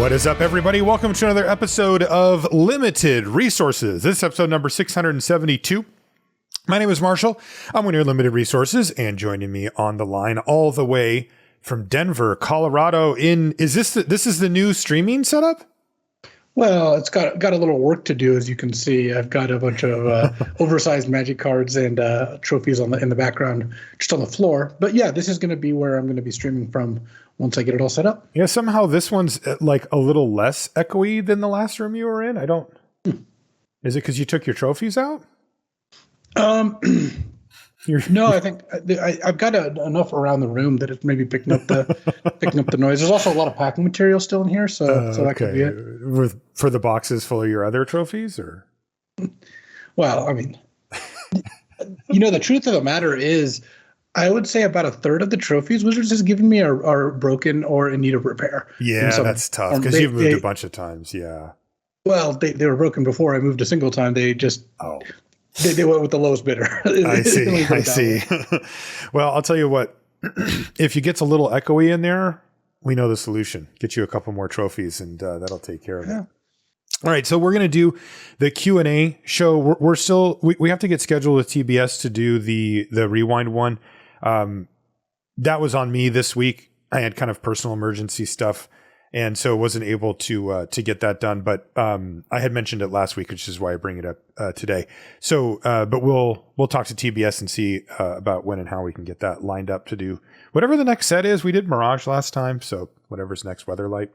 What is up, everybody? Welcome to another episode of Limited Resources. This is episode number 672. My name is Marshall. I'm one of your Limited Resources, and joining me on the line all the way from Denver, Colorado. This is the new streaming setup? Well, it's got a little work to do, as you can see. I've got a bunch of oversized Magic cards and trophies in the background, just on the floor. But yeah, this is going to be where I'm going to be streaming from once I get it all set up. Yeah, somehow this one's like a little less echoey than the last room you were in. Is it because you took your trophies out? No, I think I've got enough around the room that it's maybe picking up the noise. There's also a lot of packing material still in here, so that could be it. For the boxes full of your other trophies, or? Well, I mean, the truth of the matter is, I would say about a third of the trophies Wizards has given me are broken or in need of repair. Yeah, that's tough because you've moved a bunch of times. Yeah. Well, they were broken before I moved a single time. They just they went with the lowest bidder. I see. Well, I'll tell you what. If it gets a little echoey in there, we know the solution. Get you a couple more trophies, and that'll take care of it. All right, so we're going to do the Q&A show. We're still we have to get scheduled with TBS to do the rewind one. That was on me this week. I had kind of personal emergency stuff, and so wasn't able to get that done. But I had mentioned it last week, which is why I bring it up today. So, but we'll talk to TBS and see about when and how we can get that lined up to do whatever the next set is. We did Mirage last time, so whatever's next, Weatherlight,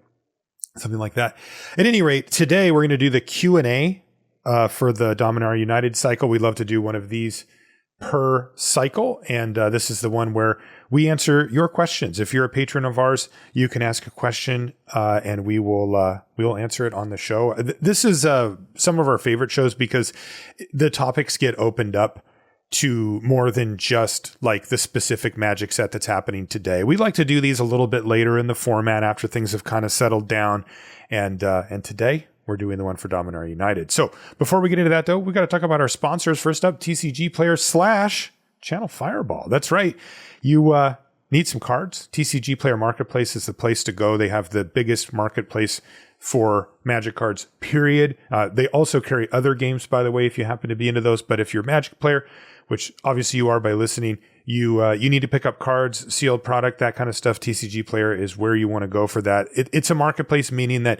something like that. At any rate, today we're going to do the Q&A for the Dominaria United cycle. We love to do one of these per cycle, and this is the one where we answer your questions. If you're a patron of ours, you can ask a question, and we will answer it on the show. This is some of our favorite shows because the topics get opened up to more than just like the specific Magic set that's happening today. We like to do these a little bit later in the format after things have kind of settled down, and today we're doing the one for Dominaria United. So before we get into that, though, we got to talk about our sponsors. First up, TCG Player / Channel Fireball. That's right. You need some cards. TCG Player Marketplace is the place to go. They have the biggest marketplace for Magic cards, period. They also carry other games, by the way, if you happen to be into those. But if you're a Magic player, which obviously you are by listening, you need to pick up cards, sealed product, that kind of stuff. TCG Player is where you want to go for that. It's a marketplace, meaning that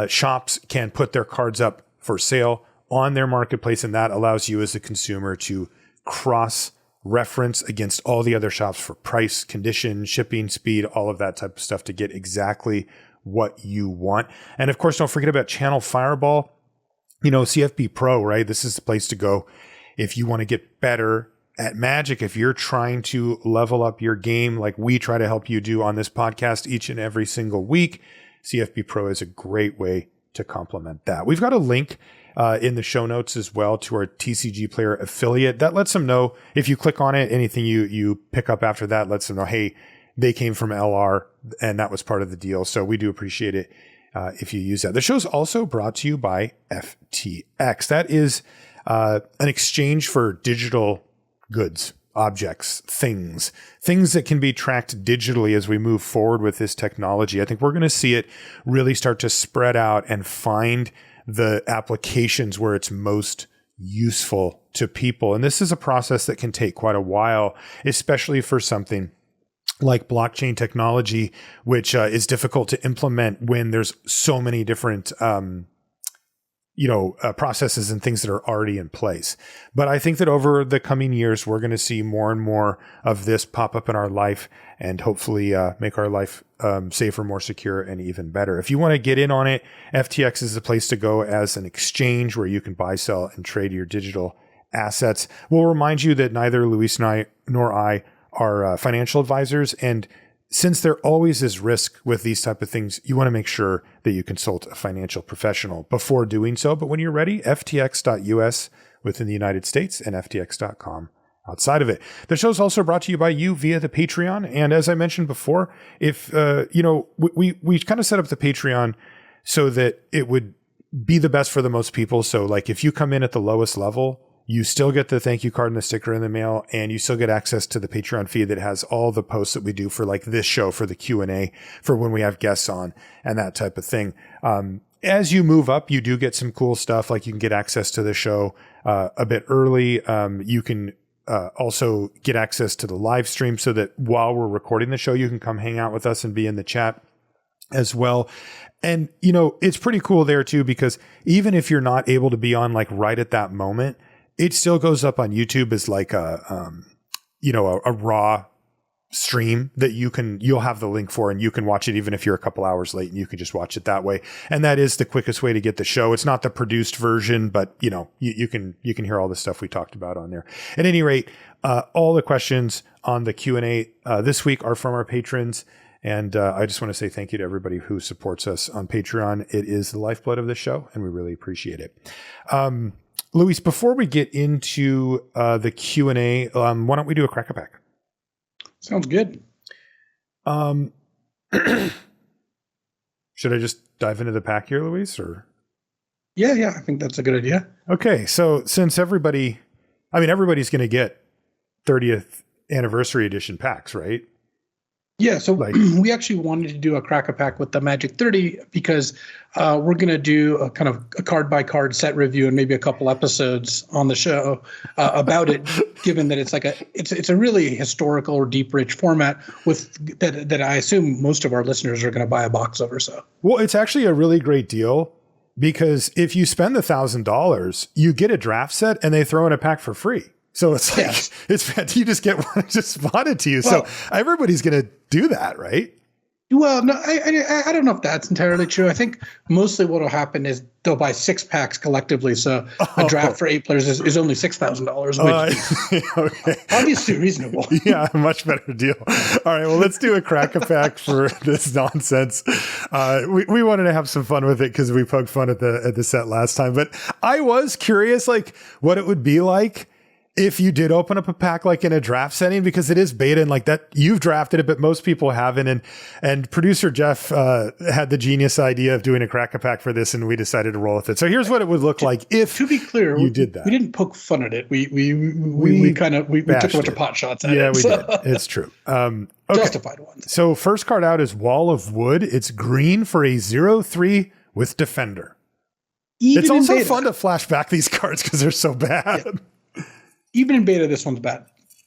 shops can put their cards up for sale on their marketplace, and that allows you as a consumer to cross-reference against all the other shops for price, condition, shipping, speed, all of that type of stuff to get exactly what you want. And of course, don't forget about Channel Fireball. CFB Pro, right? This is the place to go if you want to get better at Magic. If you're trying to level up your game like we try to help you do on this podcast each and every single week, CFB Pro is a great way to complement that. We've got a link in the show notes as well to our TCG Player affiliate. That lets them know if you click on it, anything you pick up after that lets them know, hey, they came from LR and that was part of the deal. So we do appreciate it if you use that. The show's also brought to you by FTX. That is an exchange for digital goods, objects, things that can be tracked digitally as we move forward with this technology. I think we're going to see it really start to spread out and find the applications where it's most useful to people. And this is a process that can take quite a while, especially for something like blockchain technology, which is difficult to implement when there's so many different processes and things that are already in place. But I think that over the coming years, we're going to see more and more of this pop up in our life and hopefully make our life safer, more secure, and even better. If you want to get in on it, FTX is the place to go as an exchange where you can buy, sell, and trade your digital assets. We'll remind you that neither Luis nor I are financial advisors, and since there always is risk with these type of things, you want to make sure that you consult a financial professional before doing so. But when you're ready, ftx.us within the United States and ftx.com outside of it. The show's also brought to you by you via the Patreon. And as I mentioned before, if, we kind of set up the Patreon so that it would be the best for the most people. So like if you come in at the lowest level, You still get the thank you card and the sticker in the mail, and you still get access to the Patreon feed that has all the posts that we do for like this show, for the Q&A, for when we have guests on and that type of thing. As you move up, you do get some cool stuff. Like you can get access to the show a bit early. You can also get access to the live stream so that while we're recording the show, you can come hang out with us and be in the chat as well. And, you know, it's pretty cool there too, because even if you're not able to be on like right at that moment, it still goes up on YouTube as like a raw stream that you'll have the link for, and you can watch it even if you're a couple hours late, and you can just watch it that way. And that is the quickest way to get the show. It's not the produced version, but you know, you can hear all the stuff we talked about on there. At any rate, all the questions on the Q&A this week are from our patrons. And I just want to say thank you to everybody who supports us on Patreon. It is the lifeblood of the show, and we really appreciate it. Luis, before we get into the Q&A, why don't we do a Crack-A-Pack? Sounds good. Should I just dive into the pack here, Luis? Or Yeah, I think that's a good idea. Okay, so since everybody's going to get 30th anniversary edition packs, right? Yeah, so we actually wanted to do a Crack-A-Pack with the Magic 30 because we're going to do a kind of a card-by-card set review and maybe a couple episodes on the show about it, given that it's a really historical or deep, rich format with that I assume most of our listeners are going to buy a box of or so. Well, it's actually a really great deal because if you spend the $1,000, you get a draft set and they throw in a pack for free. So it's like, you just get one just spotted to you. Well, so everybody's going to do that, right? Well, no, I don't know if that's entirely true. I think mostly what will happen is they'll buy 6 packs collectively. So a draft for 8 players is only $6,000, which is obviously reasonable. Yeah, much better deal. All right, well, let's do a Crack-A-Pack for this nonsense. We wanted to have some fun with it because we poked fun at the set last time. But I was curious, like, what it would be like if you did open up a pack like in a draft setting, because it is beta and like that you've drafted it, but most people haven't. And producer Jeff had the genius idea of doing a Crack-A-Pack for this, and we decided to roll with it. So here's what it would look like if, to be clear, you did that. We didn't poke fun at it. We took a bunch of pot shots at it. Yeah, we did. It's true. Okay. Justified ones. So first card out is Wall of Wood. It's green for a 0/3 with Defender. It's also fun to flash back these cards because they're so bad. Yeah. Even in beta, this one's bad.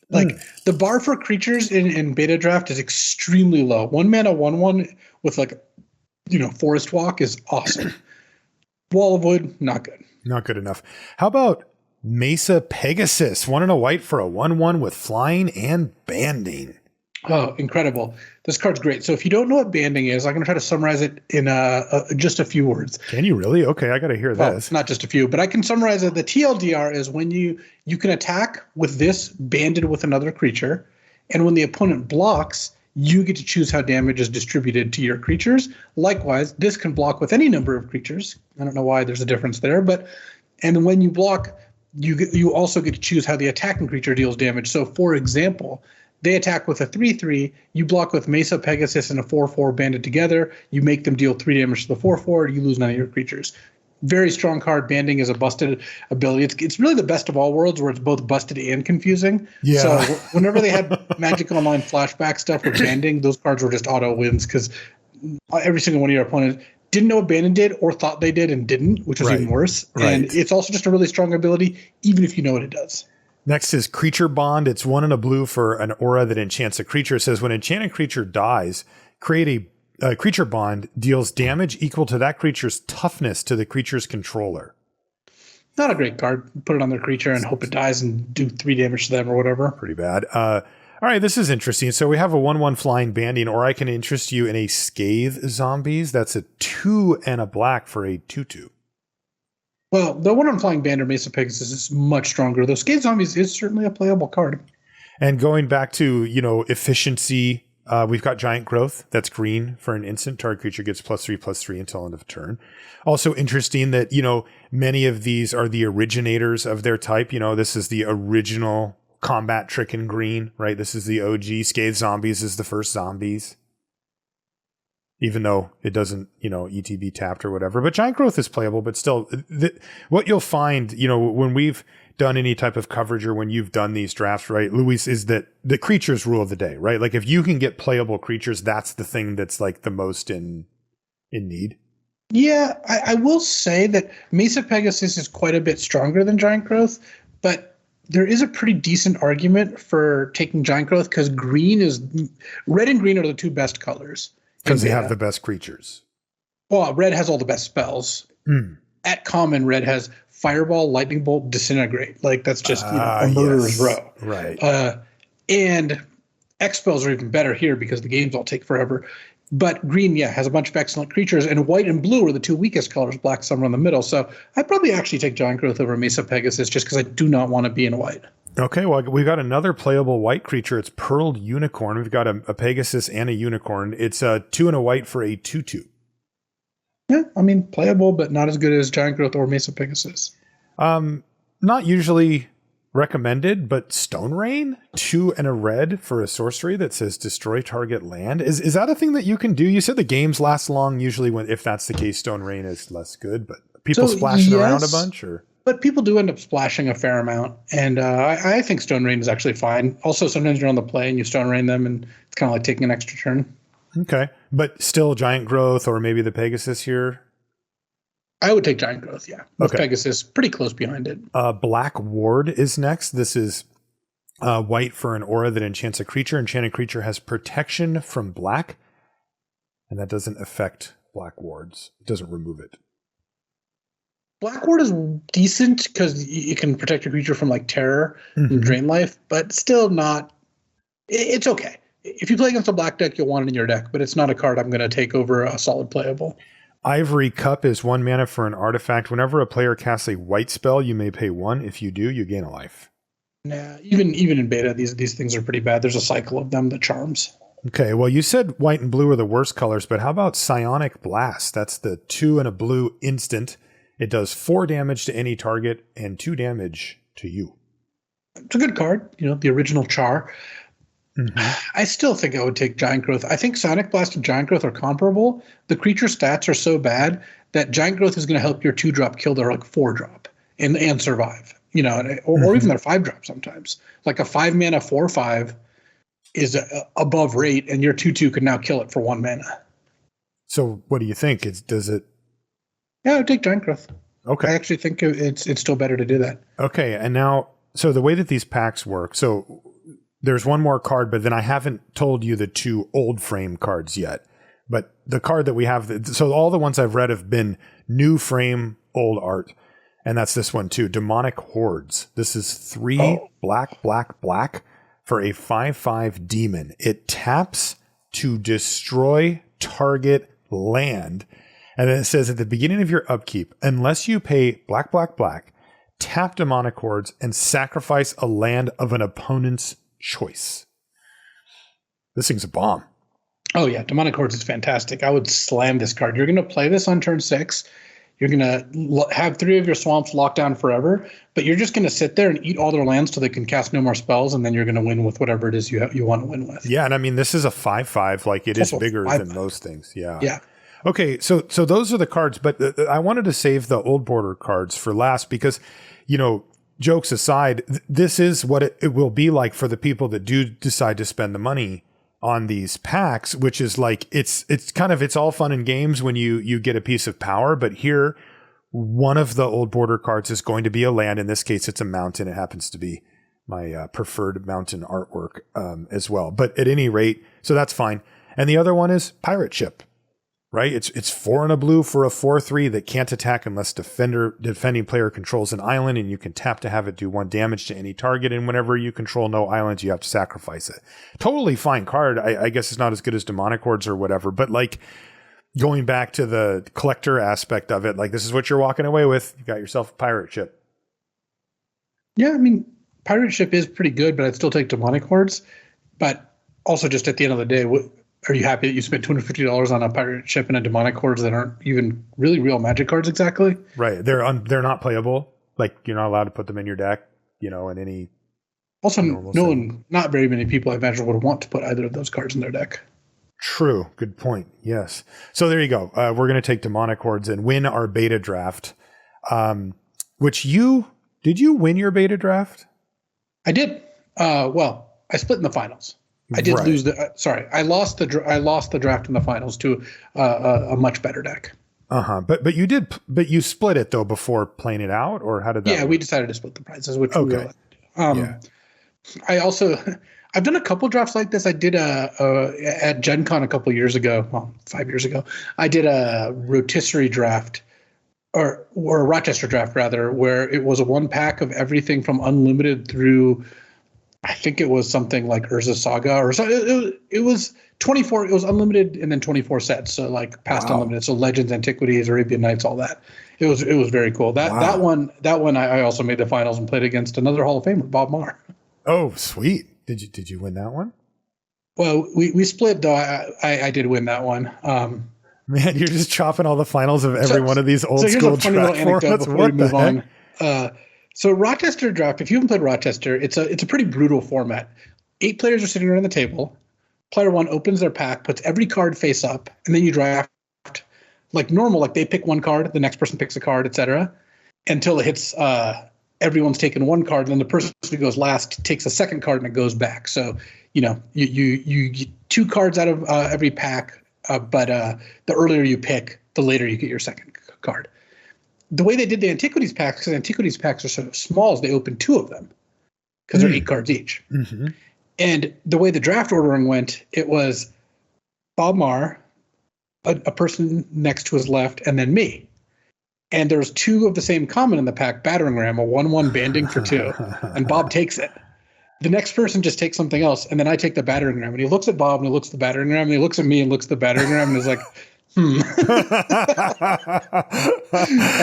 Like the bar for creatures in beta draft is extremely low. 1 mana, 1/1 with Forest Walk is awesome. Wall of Wood, not good. Not good enough. How about Mesa Pegasus? 1 and a white for a 1/1 with flying and banding. Oh, incredible. This card's great. So if you don't know what banding is, I'm going to try to summarize it in just a few words. Can you really? Okay, I got to hear this. Not just a few, but I can summarize it. The TLDR is when you can attack with this banded with another creature, and when the opponent blocks, you get to choose how damage is distributed to your creatures. Likewise, this can block with any number of creatures. I don't know why there's a difference there, and when you block, you also get to choose how the attacking creature deals damage. So, for example, they attack with a 3/3. You block with Mesa Pegasus and a 4/4 banded together. You make them deal 3 damage to the 4/4. You lose none of your creatures. Very strong card. Banding is a busted ability. It's really the best of all worlds, where it's both busted and confusing. Yeah. So whenever they had Magic Online flashback stuff with banding, those cards were just auto wins because every single one of your opponents didn't know what banding did or thought they did and didn't, which was even worse. Right. And it's also just a really strong ability, even if you know what it does. Next is Creature Bond. It's 1 and a blue for an aura that enchants a creature. It says when an enchanted creature dies, create a creature bond deals damage equal to that creature's toughness to the creature's controller. Not a great card. Put it on their creature and hope it dies and do 3 damage to them or whatever. Pretty bad. All right, this is interesting. So we have a 1/1 flying banding, or I can interest you in a Scathe Zombies. That's a 2 and a black for a 2/2. Well, the one on Flying Band or Mesa Pegasus is much stronger, though Scathe Zombies is certainly a playable card. And going back to, efficiency, we've got Giant Growth. That's green for an instant. Target creature gets +3/+3 until end of turn. Also interesting that, many of these are the originators of their type. This is the original combat trick in green, right? This is the OG. Scathe Zombies is the first zombies. Even though it doesn't, ETB tapped or whatever. But Giant Growth is playable, but still, what you'll find, when we've done any type of coverage or when you've done these drafts, right, Luis, is that the creatures rule the day, right? Like if you can get playable creatures, that's the thing that's like the most in need. Yeah, I will say that Mesa Pegasus is quite a bit stronger than Giant Growth, but there is a pretty decent argument for taking Giant Growth because red and green are the two best colors. Because they have the best creatures. Well, red has all the best spells. At common, red has Fireball, Lightning Bolt, Disintegrate. Like that's just a murderer's row. Right. And X spells are even better here because the games all take forever. But green, has a bunch of excellent creatures, and white and blue are the two weakest colors, black somewhere in the middle. So I'd probably actually take Giant Growth over Mesa Pegasus just because I do not want to be in white. Okay, well, we've got another playable white creature. It's Pearled Unicorn. We've got a Pegasus and a Unicorn. It's 2 and a white for a 2/2. Yeah, I mean, playable, but not as good as Giant Growth or Mesa Pegasus. Not usually recommended, but Stone Rain, 2 and a red for a sorcery that says destroy target land. Is that a thing that you can do? You said the games last long. Usually, if that's the case, Stone Rain is less good. But people splashing around a bunch, or but people do end up splashing a fair amount, and I think Stone Rain is actually fine. Also, sometimes you're on the play and you Stone Rain them, and it's kind of like taking an extra turn. Okay, but still Giant Growth or maybe the Pegasus here. I would take Giant Growth, with okay. Pegasus pretty close behind it. Black Ward is next. This is white for an aura that enchants a creature. Enchanted creature has protection from black, and that doesn't affect Black Wards. It doesn't remove it. Black Ward is decent because you can protect your creature from like terror and drain life, but still not. It's okay. If you play against a black deck, you'll want it in your deck, but it's not a card I'm going to take over a solid playable. Ivory Cup is 1 mana for an artifact. Whenever a player casts a white spell, you may pay 1. If you do, you gain a life. Nah, even in beta, these things are pretty bad. There's a cycle of them, the charms. Okay, well, you said white and blue are the worst colors, but how about Psionic Blast? That's the 2 and a blue instant. It does 4 damage to any target and 2 damage to you. It's a good card, the original Char. I still think I would take Giant Growth. I think Sonic Blast and Giant Growth are comparable. The creature stats are so bad that Giant Growth is going to help your 2-drop kill their 4-drop and survive. Or even their 5-drop sometimes. Like a 5-mana 4/5 is above rate, and your 2/2 can now kill it for 1 mana. So what do you think? Does it? Yeah, I would take Giant Growth. Okay. I actually think it's still better to do that. Okay, and now, so the way that these packs work, so there's one more card, but then I haven't told you the 2 old frame cards yet. But the card that we have, so all the ones I've read have been new frame, old art. And that's this one too, Demonic Hordes. This is 3 black for a 5/5 demon. It taps to destroy target land. And then it says at the beginning of your upkeep, unless you pay black, tap Demonic Hordes and sacrifice a land of an opponent's choice. This thing's a bomb. Oh yeah, Demonic Hordes is fantastic. I would slam this card. You're going to play this on turn 6. You're going to have 3 of your swamps locked down forever, but you're just going to sit there and eat all their lands so they can cast no more spells, and then you're going to win with whatever it is you want to win with. Yeah, and I mean, this is a 5/5. Like, it is bigger than most things. Yeah. Yeah. Okay, so those are the cards, but I wanted to save the old border cards for last because, jokes aside, this is what it will be like for the people that do decide to spend the money on these packs, which is like, it's all fun and games when you get a piece of power. But here, one of the old border cards is going to be a land. In this case, it's a mountain. It happens to be my preferred mountain artwork as well. But at any rate, so that's fine. And the other one is Pirate Ship. Right? It's 4 and a blue for a 4/3 that can't attack unless defending player controls an island, and you can tap to have it do 1 damage to any target. And whenever you control no islands, you have to sacrifice it. Totally fine card. I guess it's not as good as Demonic Hordes or whatever, but like going back to the collector aspect of it, like this is what you're walking away with. You got yourself a Pirate Ship. Yeah, I mean, Pirate Ship is pretty good, but I'd still take Demonic Hordes. But also, just at the end of the day, are you happy that you spent $250 on a Pirate Ship and a Demonic Hordes that aren't even really real Magic cards exactly? Right. They're not playable. Like, you're not allowed to put them in your deck, in any. Also, not very many people I imagine would want to put either of those cards in their deck. True. Good point. Yes. So there you go. We're going to take Demonic Hordes and win our beta draft, which you Did you win your beta draft? I did. Well, I split in the finals. I did lose I lost the draft in the finals to a much better deck. But you split it though before playing it out, or how did that? Yeah, work? We decided to split the prizes, which okay. I've done a couple drafts like this. I did at Gen Con a couple years ago, 5 years ago. I did a rotisserie draft, or a Rochester draft rather, where it was a 1-pack of everything from unlimited through, I think it was something like Urza Saga or so. It was 24. It was unlimited and then 24 sets. So like past unlimited. So Legends, Antiquities, Arabian Nights, all that. It was very cool. That one I also made the finals and played against another Hall of Famer, Bob Marr. Oh, sweet. Did you win that one? Well, we split though. I did win that one. Man, you're just chopping all the finals of every one of these old school here's a funny little anecdote before we move on. So Rochester draft, if you haven't played Rochester, it's a pretty brutal format. 8 players are sitting around the table. Player 1 opens their pack, puts every card face up, and then you draft like normal. Like they pick one card, the next person picks a card, etc. Until it hits everyone's taken one card, and then the person who goes last takes a second card and it goes back. So you get 2 cards out of every pack, but the earlier you pick, the later you get your second card. The way they did the Antiquities packs, because Antiquities packs are so small, is they opened 2 of them because they're 8 cards each. Mm-hmm. And the way the draft ordering went, it was Bob Marr, a person next to his left, and then me. And there's 2 of the same common in the pack, battering ram, a 1/1 banding for 2, and Bob takes it. The next person just takes something else, and then I take the battering ram. And he looks at Bob, and he looks at the battering ram, and he looks at me, and looks at the battering ram, and is like, And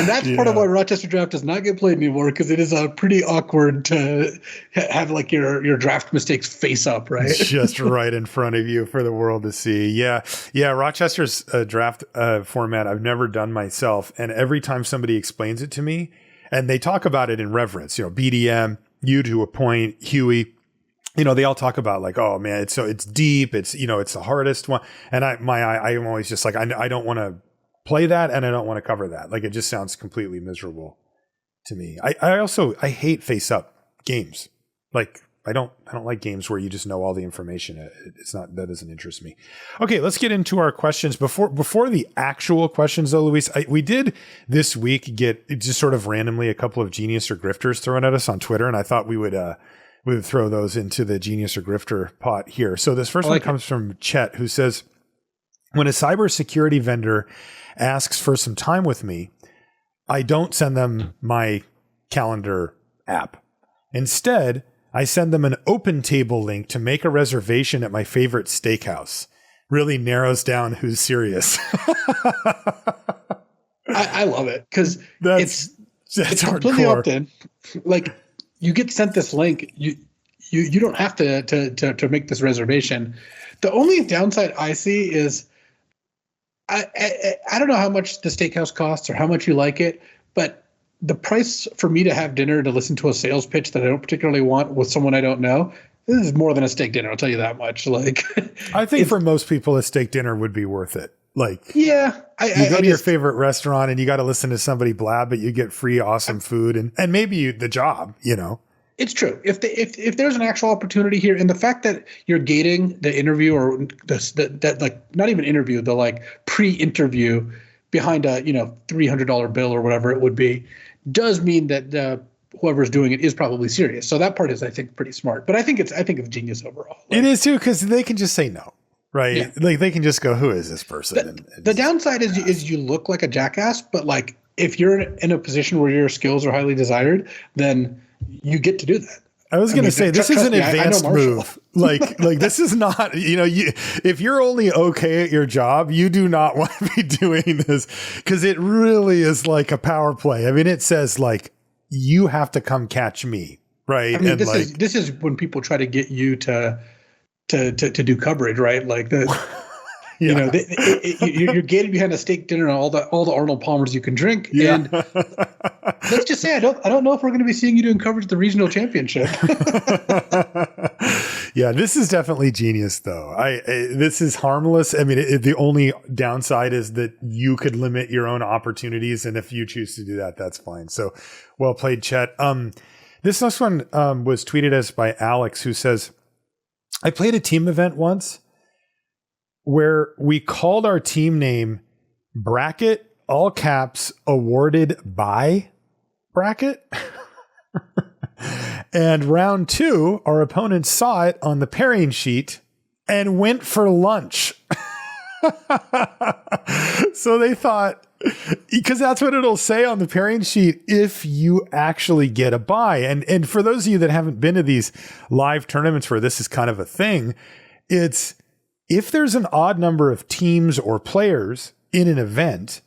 that's part of why Rochester draft does not get played anymore, because it is pretty awkward to have like your draft mistakes face up, right? Just right in front of you for the world to see. Yeah. Rochester's draft format I've never done myself, and every time somebody explains it to me, and they talk about it in reverence, BDM, you to a point, Huey. They all talk about like, oh man, it's deep. It's, it's the hardest one. And I'm always just like, I don't want to play that. And I don't want to cover that. Like, it just sounds completely miserable to me. I hate face up games. Like, I don't like games where you just know all the information. That doesn't interest me. Okay, let's get into our questions. Before the actual questions though, Luis, we did this week get just sort of randomly a couple of genius or grifters thrown at us on Twitter. And I thought we would throw those into the genius or grifter pot here. So this first one comes from Chet, who says, when a cybersecurity vendor asks for some time with me, I don't send them my calendar app. Instead, I send them an open table link to make a reservation at my favorite steakhouse. Really narrows down who's serious. I love it, because it's completely hardcore. opt-in. Like, you get sent this link. You don't have to make this reservation. The only downside I see is I don't know how much the steakhouse costs or how much you like it, but the price for me to have dinner to listen to a sales pitch that I don't particularly want with someone I don't know, this is more than a steak dinner. I'll tell you that much. Like, I think for most people, a steak dinner would be worth it. Like, yeah, you go to your favorite restaurant and you got to listen to somebody blab, but you get free, awesome food and maybe the job, It's true. If there's an actual opportunity here, and the fact that you're gating the interview or that like not even interview, the like pre-interview behind a $300 bill or whatever it would be, does mean that whoever's doing it is probably serious. So that part is, I think, pretty smart. But I think it's genius overall. It is too, because they can just say no. Right. Yeah. Like they can just go, who is this person? The downside is you look like a jackass, but like if you're in a position where your skills are highly desired, then you get to do that. I was going to say, this is an advanced move. Like this is not, if you're only okay at your job, you do not want to be doing this, because it really is like a power play. I mean, it says like, you have to come catch me. Right. I mean, this is when people try to get you to do coverage, right? Like you're gated behind a steak dinner and all the Arnold Palmers you can drink. Yeah. And let's just say I don't know if we're going to be seeing you doing coverage at the regional championship. Yeah, this is definitely genius, though. This is harmless. I mean, the only downside is that you could limit your own opportunities, and if you choose to do that, that's fine. So, well played, Chet. This next one was tweeted us by Alex, who says, "I played a team event once where we called our team name bracket all caps awarded by bracket." And round 2, our opponents saw it on the pairing sheet and went for lunch. So they thought, because that's what it'll say on the pairing sheet if you actually get a buy. And for those of you that haven't been to these live tournaments where this is kind of a thing, it's if there's an odd number of teams or players in an event,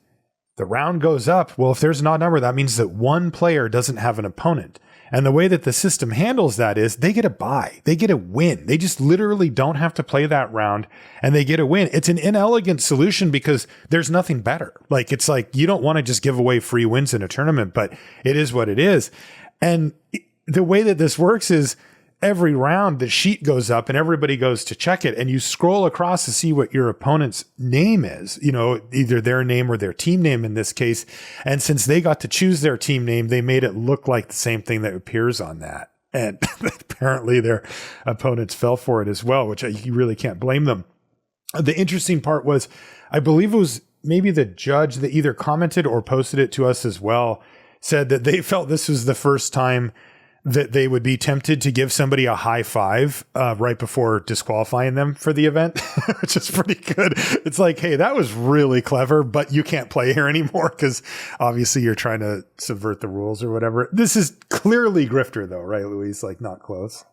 the round goes up. Well, if there's an odd number, that means that one player doesn't have an opponent. And the way that the system handles that is they get a bye. They get a win. They just literally don't have to play that round and they get a win. It's an inelegant solution because there's nothing better. Like, it's like you don't want to just give away free wins in a tournament, but it is what it is. And the way that this works is every round the sheet goes up and everybody goes to check it, and you scroll across to see what your opponent's name is, you know, either their name or their team name in this case. And since they got to choose their team name, they made it look like the same thing that appears on that. And apparently their opponents fell for it as well, which you really can't blame them. The interesting part was, I believe it was maybe the judge that either commented or posted it to us as well, said that they felt this was the first time that they would be tempted to give somebody a high five right before disqualifying them for the event, which is pretty good. It's like, hey, that was really clever, but you can't play here anymore because obviously you're trying to subvert the rules or whatever. This is clearly grifter though, right, Luis? Like, not close.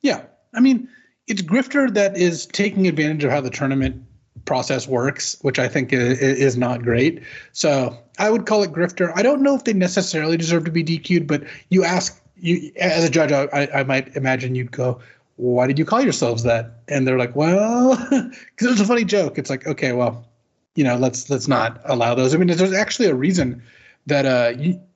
Yeah. I mean, it's grifter that is taking advantage of how the tournament process works, which I think is not great. So I would call it grifter. I don't know if they necessarily deserve to be DQ'd, but you as a judge, I might imagine you'd go, why did you call yourselves that? And they're like, well, because it was a funny joke. It's like, okay, well, you know, let's not allow those. I mean, there's actually a reason that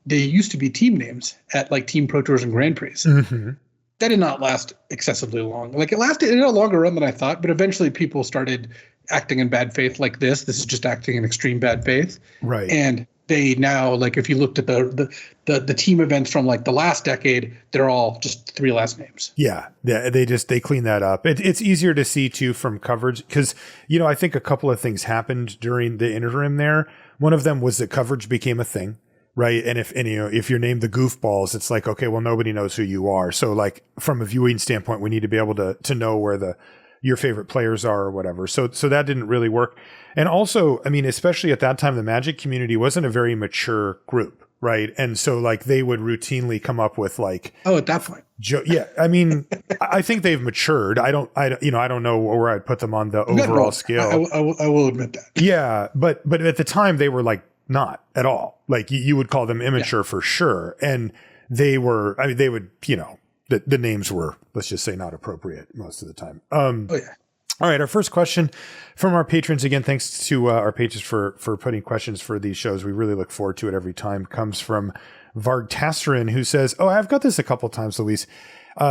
they used to be team names at like Team Pro Tours and Grand Prix. Mm-hmm. That did not last excessively long. Like, it had a longer run than I thought, but eventually people started acting in bad faith like this. This is just acting in extreme bad faith. Right. And they now, like, if you looked at the team events from like the last decade, they're all just 3 last names. Yeah. They clean that up. It's easier to see too from coverage because, you know, I think a couple of things happened during the interim there. One of them was that coverage became a thing, right? And if you're named the goofballs, it's like, okay, well, nobody knows who you are. So like from a viewing standpoint, we need to be able to know where your favorite players are or whatever. So that didn't really work. And also, I mean, especially at that time, the Magic community wasn't a very mature group, right? And so like they would routinely come up with like, oh, at that point. Yeah. I mean, I think they've matured. I don't know where I'd put them on the overall scale. I will admit that. Yeah. But at the time they were like not at all. Like you would call them immature for sure. And they would, you know, the names were, let's just say, not appropriate most of the time. Oh yeah. All right, our first question from our patrons. Again, thanks to our patrons for putting questions for these shows. We really look forward to it every time. Comes from Vargtasterin, who says, oh, I've got this a couple times, Luis.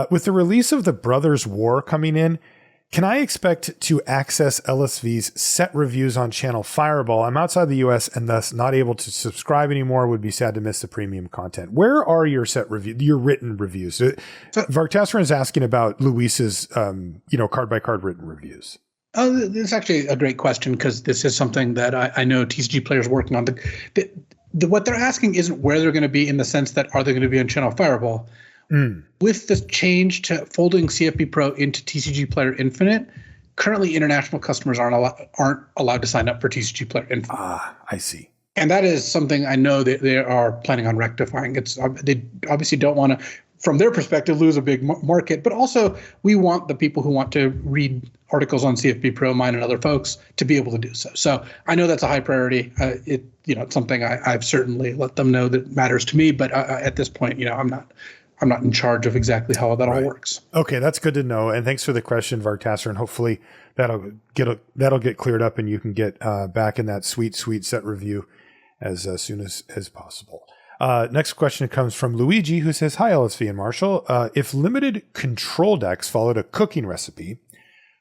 With the release of the Brothers War coming in, can I expect to access LSV's set reviews on channel Fireball? I'm outside the US and thus not able to subscribe anymore. Would be sad to miss the premium content. Where are your your written reviews? Vargtasterin is asking about Luis's, card by card written reviews. Oh, this is actually a great question because this is something that I know TCG players working on. What they're asking isn't where they're going to be in the sense that are they going to be on channel Fireball? With the change to folding CFP Pro into TCG Player Infinite, currently international customers aren't allowed to sign up for TCG Player Infinite. Ah, I see. And that is something I know that they are planning on rectifying. They obviously don't want to, from their perspective, lose a big market, but also we want the people who want to read articles on CFP Pro, mine and other folks, to be able to do so. So I know that's a high priority. It's something I've certainly let them know that matters to me, but at this point, I'm not in charge of exactly how that all works. Okay, that's good to know. And thanks for the question, Vargtasterin. And hopefully that'll get cleared up and you can get back in that sweet set review as soon as possible. Next question comes from Luigi, who says, "Hi, LSV and Marshall. If limited control decks followed a cooking recipe,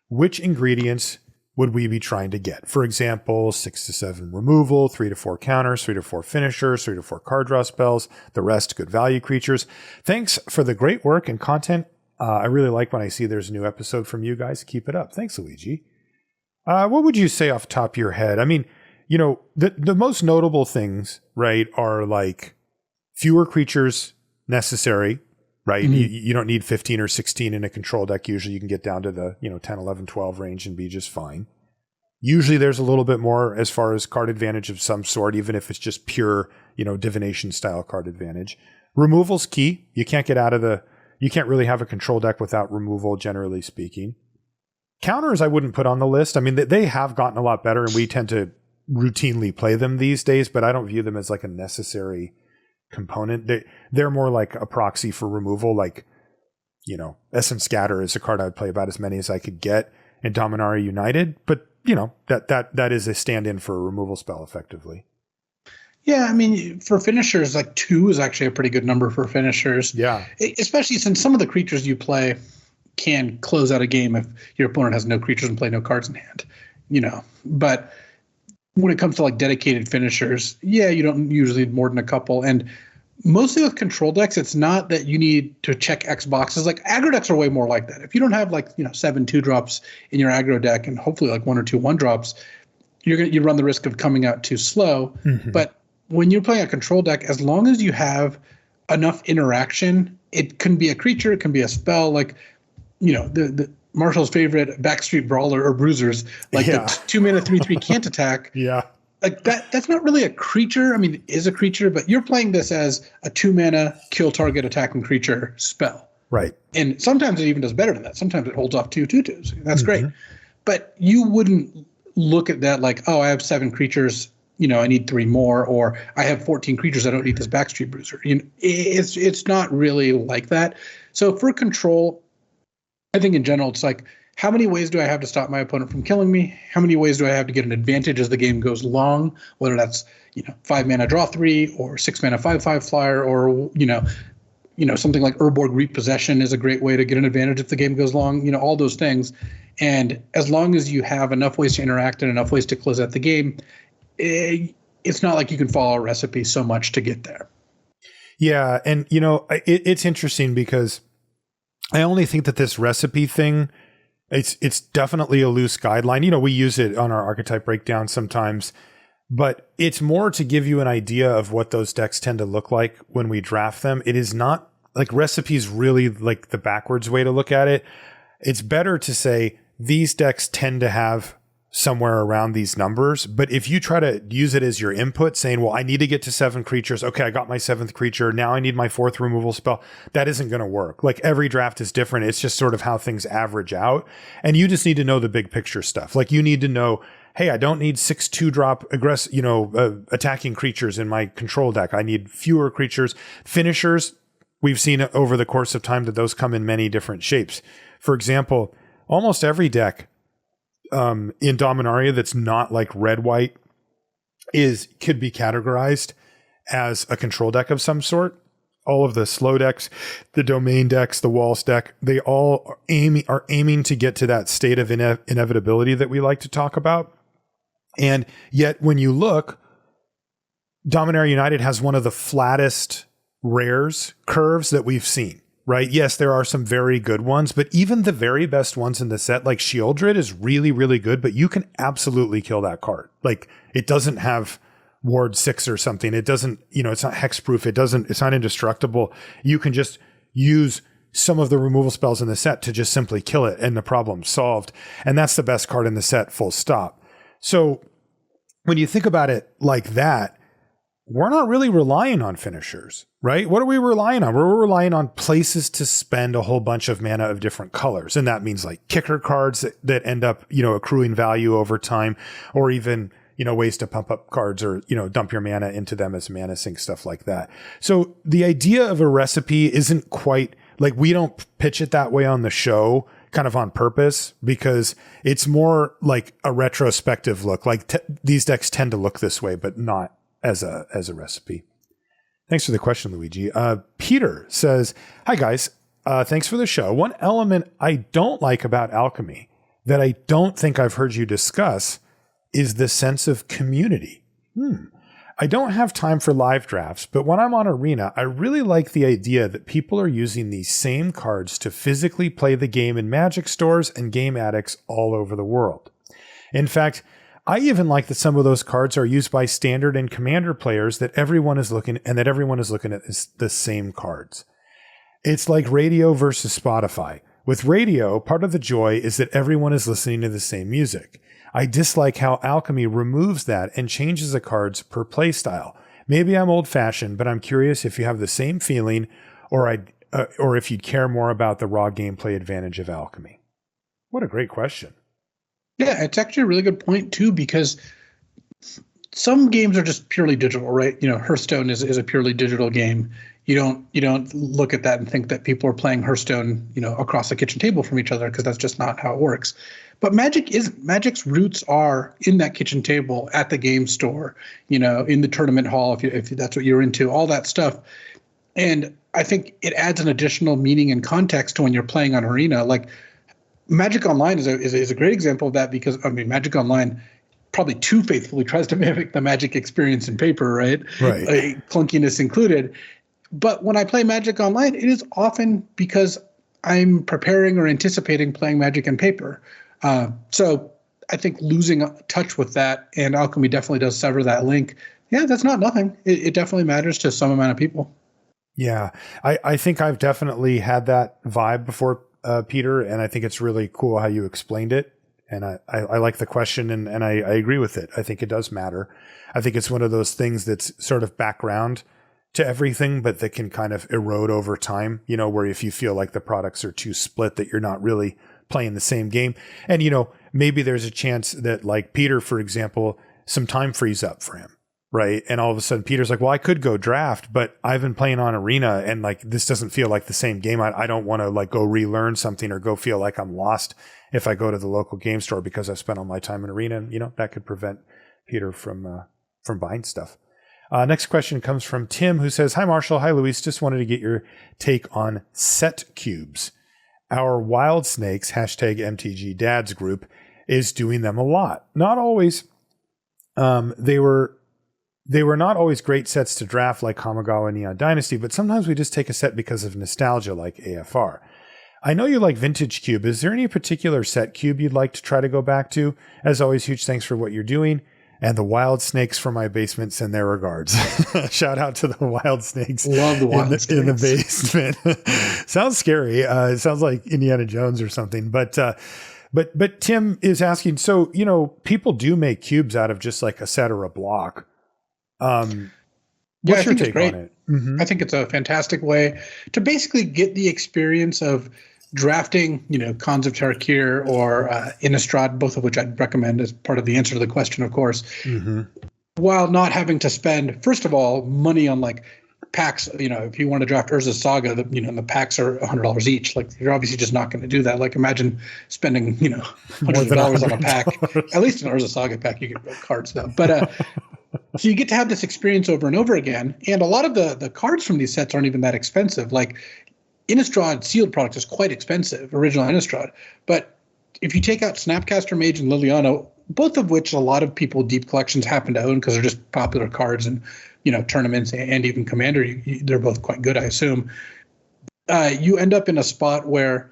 which ingredients would we be trying to get? For example, 6 to 7 removal, 3 to 4 counters, 3 to 4 finishers, 3 to 4 card draw spells, the rest good value creatures. Thanks for the great work and content. I really like when I see there's a new episode from you guys. Keep it up." Thanks, Luigi. What would you say off the top of your head? I mean, the most notable things, right, are like fewer creatures necessary, right? Mm-hmm. You don't need 15 or 16 in a control deck. Usually you can get down to the 10, 11, 12 range and be just fine. Usually there's a little bit more as far as card advantage of some sort, even if it's just pure, divination style card advantage. Removal's key. You can't really have a control deck without removal, generally speaking. Counters I wouldn't put on the list. I mean, they have gotten a lot better and we tend to routinely play them these days, but I don't view them as like a necessary component. They're more like a proxy for removal. Like, Essence Scatter is a card I would play about as many as I could get in Dominaria United, but that is a stand-in for a removal spell effectively. Yeah, I mean, for finishers, like 2 is actually a pretty good number for finishers. Yeah. Especially since some of the creatures you play can close out a game if your opponent has no creatures and play no cards in hand, But when it comes to like dedicated finishers, you don't usually need more than a couple. And mostly with control decks, it's not that you need to check X boxes. Like aggro decks are way more like that. If you don't have 7 2-drops in your aggro deck and hopefully like 1 or 2 1-drops, you run the risk of coming out too slow. Mm-hmm. But when you're playing a control deck, as long as you have enough interaction, it can be a creature, it can be a spell. Like, the Marshall's favorite Backstreet Brawler or Bruisers, like the 2-mana 3/3 can't attack. Yeah. Like that's not really a creature. I mean, it is a creature, but you're playing this as a 2-mana kill target attacking creature spell. Right. And sometimes it even does better than that. Sometimes it holds off 2 2/2s. That's great. But you wouldn't look at that like, oh, I have 7 creatures, I need 3 more, or I have 14 creatures, I don't need this Backstreet Bruiser. It's not really like that. So for control, I think in general, it's like, how many ways do I have to stop my opponent from killing me? How many ways do I have to get an advantage as the game goes long? Whether that's 5 mana draw 3 or 6 mana 5/5 flyer, or something like Urborg Repossession is a great way to get an advantage if the game goes long. All those things, and as long as you have enough ways to interact and enough ways to close out the game, it's not like you can follow a recipe so much to get there. Yeah, and it's interesting because I only think that this recipe thing, it's definitely a loose guideline. We use it on our archetype breakdown sometimes, but it's more to give you an idea of what those decks tend to look like when we draft them. It is not like recipes really like the backwards way to look at it. It's better to say these decks tend to have somewhere around these numbers. But if you try to use it as your input saying, well, I need to get to 7 creatures. Okay, I got my 7th creature. Now I need my 4th removal spell. That isn't going to work. Like every draft is different. It's just sort of how things average out. And you just need to know the big picture stuff. Like you need to know, hey, I don't need 6 2-drop attacking creatures in my control deck. I need fewer creatures. Finishers, we've seen over the course of time that those come in many different shapes. For example, almost every deck in Dominaria that's not like red-white could be categorized as a control deck of some sort. All of the slow decks, the domain decks, the walls deck, they all are aiming to get to that state of inevitability that we like to talk about. And yet when you look, Dominaria United has one of the flattest rares curves that we've seen. Right? Yes, there are some very good ones, but even the very best ones in the set, like Shieldred, is really, really good, but you can absolutely kill that card. Like, it doesn't have Ward 6 or something. It doesn't, it's not hexproof. It's not indestructible. You can just use some of the removal spells in the set to just simply kill it, and the problem's solved. And that's the best card in the set, full stop. So when you think about it like that, we're not really relying on finishers, right? What are we relying on? We're relying on places to spend a whole bunch of mana of different colors. And that means like kicker cards that end up, accruing value over time, or even, ways to pump up cards or, dump your mana into them as mana sink, stuff like that. So the idea of a recipe isn't quite like, we don't pitch it that way on the show kind of on purpose, because it's more like a retrospective look. Like these decks tend to look this way, but not as a recipe. Thanks for the question, Luigi. Peter says, hi, guys. Thanks for the show. One element I don't like about Alchemy that I don't think I've heard you discuss is the sense of community. I don't have time for live drafts, but when I'm on Arena, I really like the idea that people are using these same cards to physically play the game in Magic stores and game addicts all over the world. In fact, I even like that some of those cards are used by standard and commander players that everyone is looking at the same cards. It's like radio versus Spotify. With radio, part of the joy is that everyone is listening to the same music. I dislike how Alchemy removes that and changes the cards per playstyle. Maybe I'm old-fashioned, but I'm curious if you have the same feeling or if you'd care more about the raw gameplay advantage of Alchemy. What a great question. Yeah, it's actually a really good point, too, because some games are just purely digital, right? Hearthstone is a purely digital game. You don't look at that and think that people are playing Hearthstone, across the kitchen table from each other, because that's just not how it works. But Magic's roots are in that kitchen table, at the game store, in the tournament hall, if that's what you're into, all that stuff. And I think it adds an additional meaning and context to when you're playing on Arena. Like Magic Online is a great example of that, because Magic Online probably too faithfully tries to mimic the Magic experience in paper, right? Right. Clunkiness included. But when I play Magic Online, it is often because I'm preparing or anticipating playing Magic in paper. So I think losing touch with that, and Alchemy definitely does sever that link. Yeah, that's not nothing. It definitely matters to some amount of people. Yeah, I think I've definitely had that vibe before, Peter, and I think it's really cool how you explained it. And I like the question, and I agree with it. I think it does matter. I think it's one of those things that's sort of background to everything, but that can kind of erode over time, where if you feel like the products are too split, that you're not really playing the same game. And, maybe there's a chance that, like Peter, for example, some time frees up for him, right? And all of a sudden Peter's like, well, I could go draft, but I've been playing on Arena and like, this doesn't feel like the same game. I don't want to like go relearn something or go feel like I'm lost if I go to the local game store because I've spent all my time in Arena. And, that could prevent Peter from buying stuff. Next question comes from Tim, who says, hi, Marshall. Hi, Luis. Just wanted to get your take on set cubes. Our Wild Snakes, #MTG Dads group, is doing them a lot. Not always. They were not always great sets to draft like Kamigawa Neon Dynasty, but sometimes we just take a set because of nostalgia like AFR. I know you like Vintage Cube. Is there any particular set cube you'd like to try to go back to? As always, huge thanks for what you're doing. And the Wild Snakes from my basement send their regards. Shout out to the Wild Snakes. Love the Wild Snakes in the basement. Sounds scary. It sounds like Indiana Jones or something. But Tim is asking, so, people do make cubes out of just like a set or a block. What's your take on it? Mm-hmm. I think it's a fantastic way to basically get the experience of drafting, Khans of Tarkir or Innistrad, both of which I'd recommend as part of the answer to the question, of course, while not having to spend, first of all, money on like packs. If you want to draft Urza's Saga, the packs are $100 each. Like, you're obviously just not going to do that. Like, imagine spending, hundreds of dollars on a pack. At least an Urza's Saga pack, you get cards though. But so you get to have this experience over and over again. And a lot of the cards from these sets aren't even that expensive. Like, Innistrad sealed product is quite expensive, original Innistrad. But if you take out Snapcaster Mage and Liliana, both of which a lot of people deep collections happen to own because they're just popular cards and, tournaments and even Commander, they're both quite good, I assume. You end up in a spot where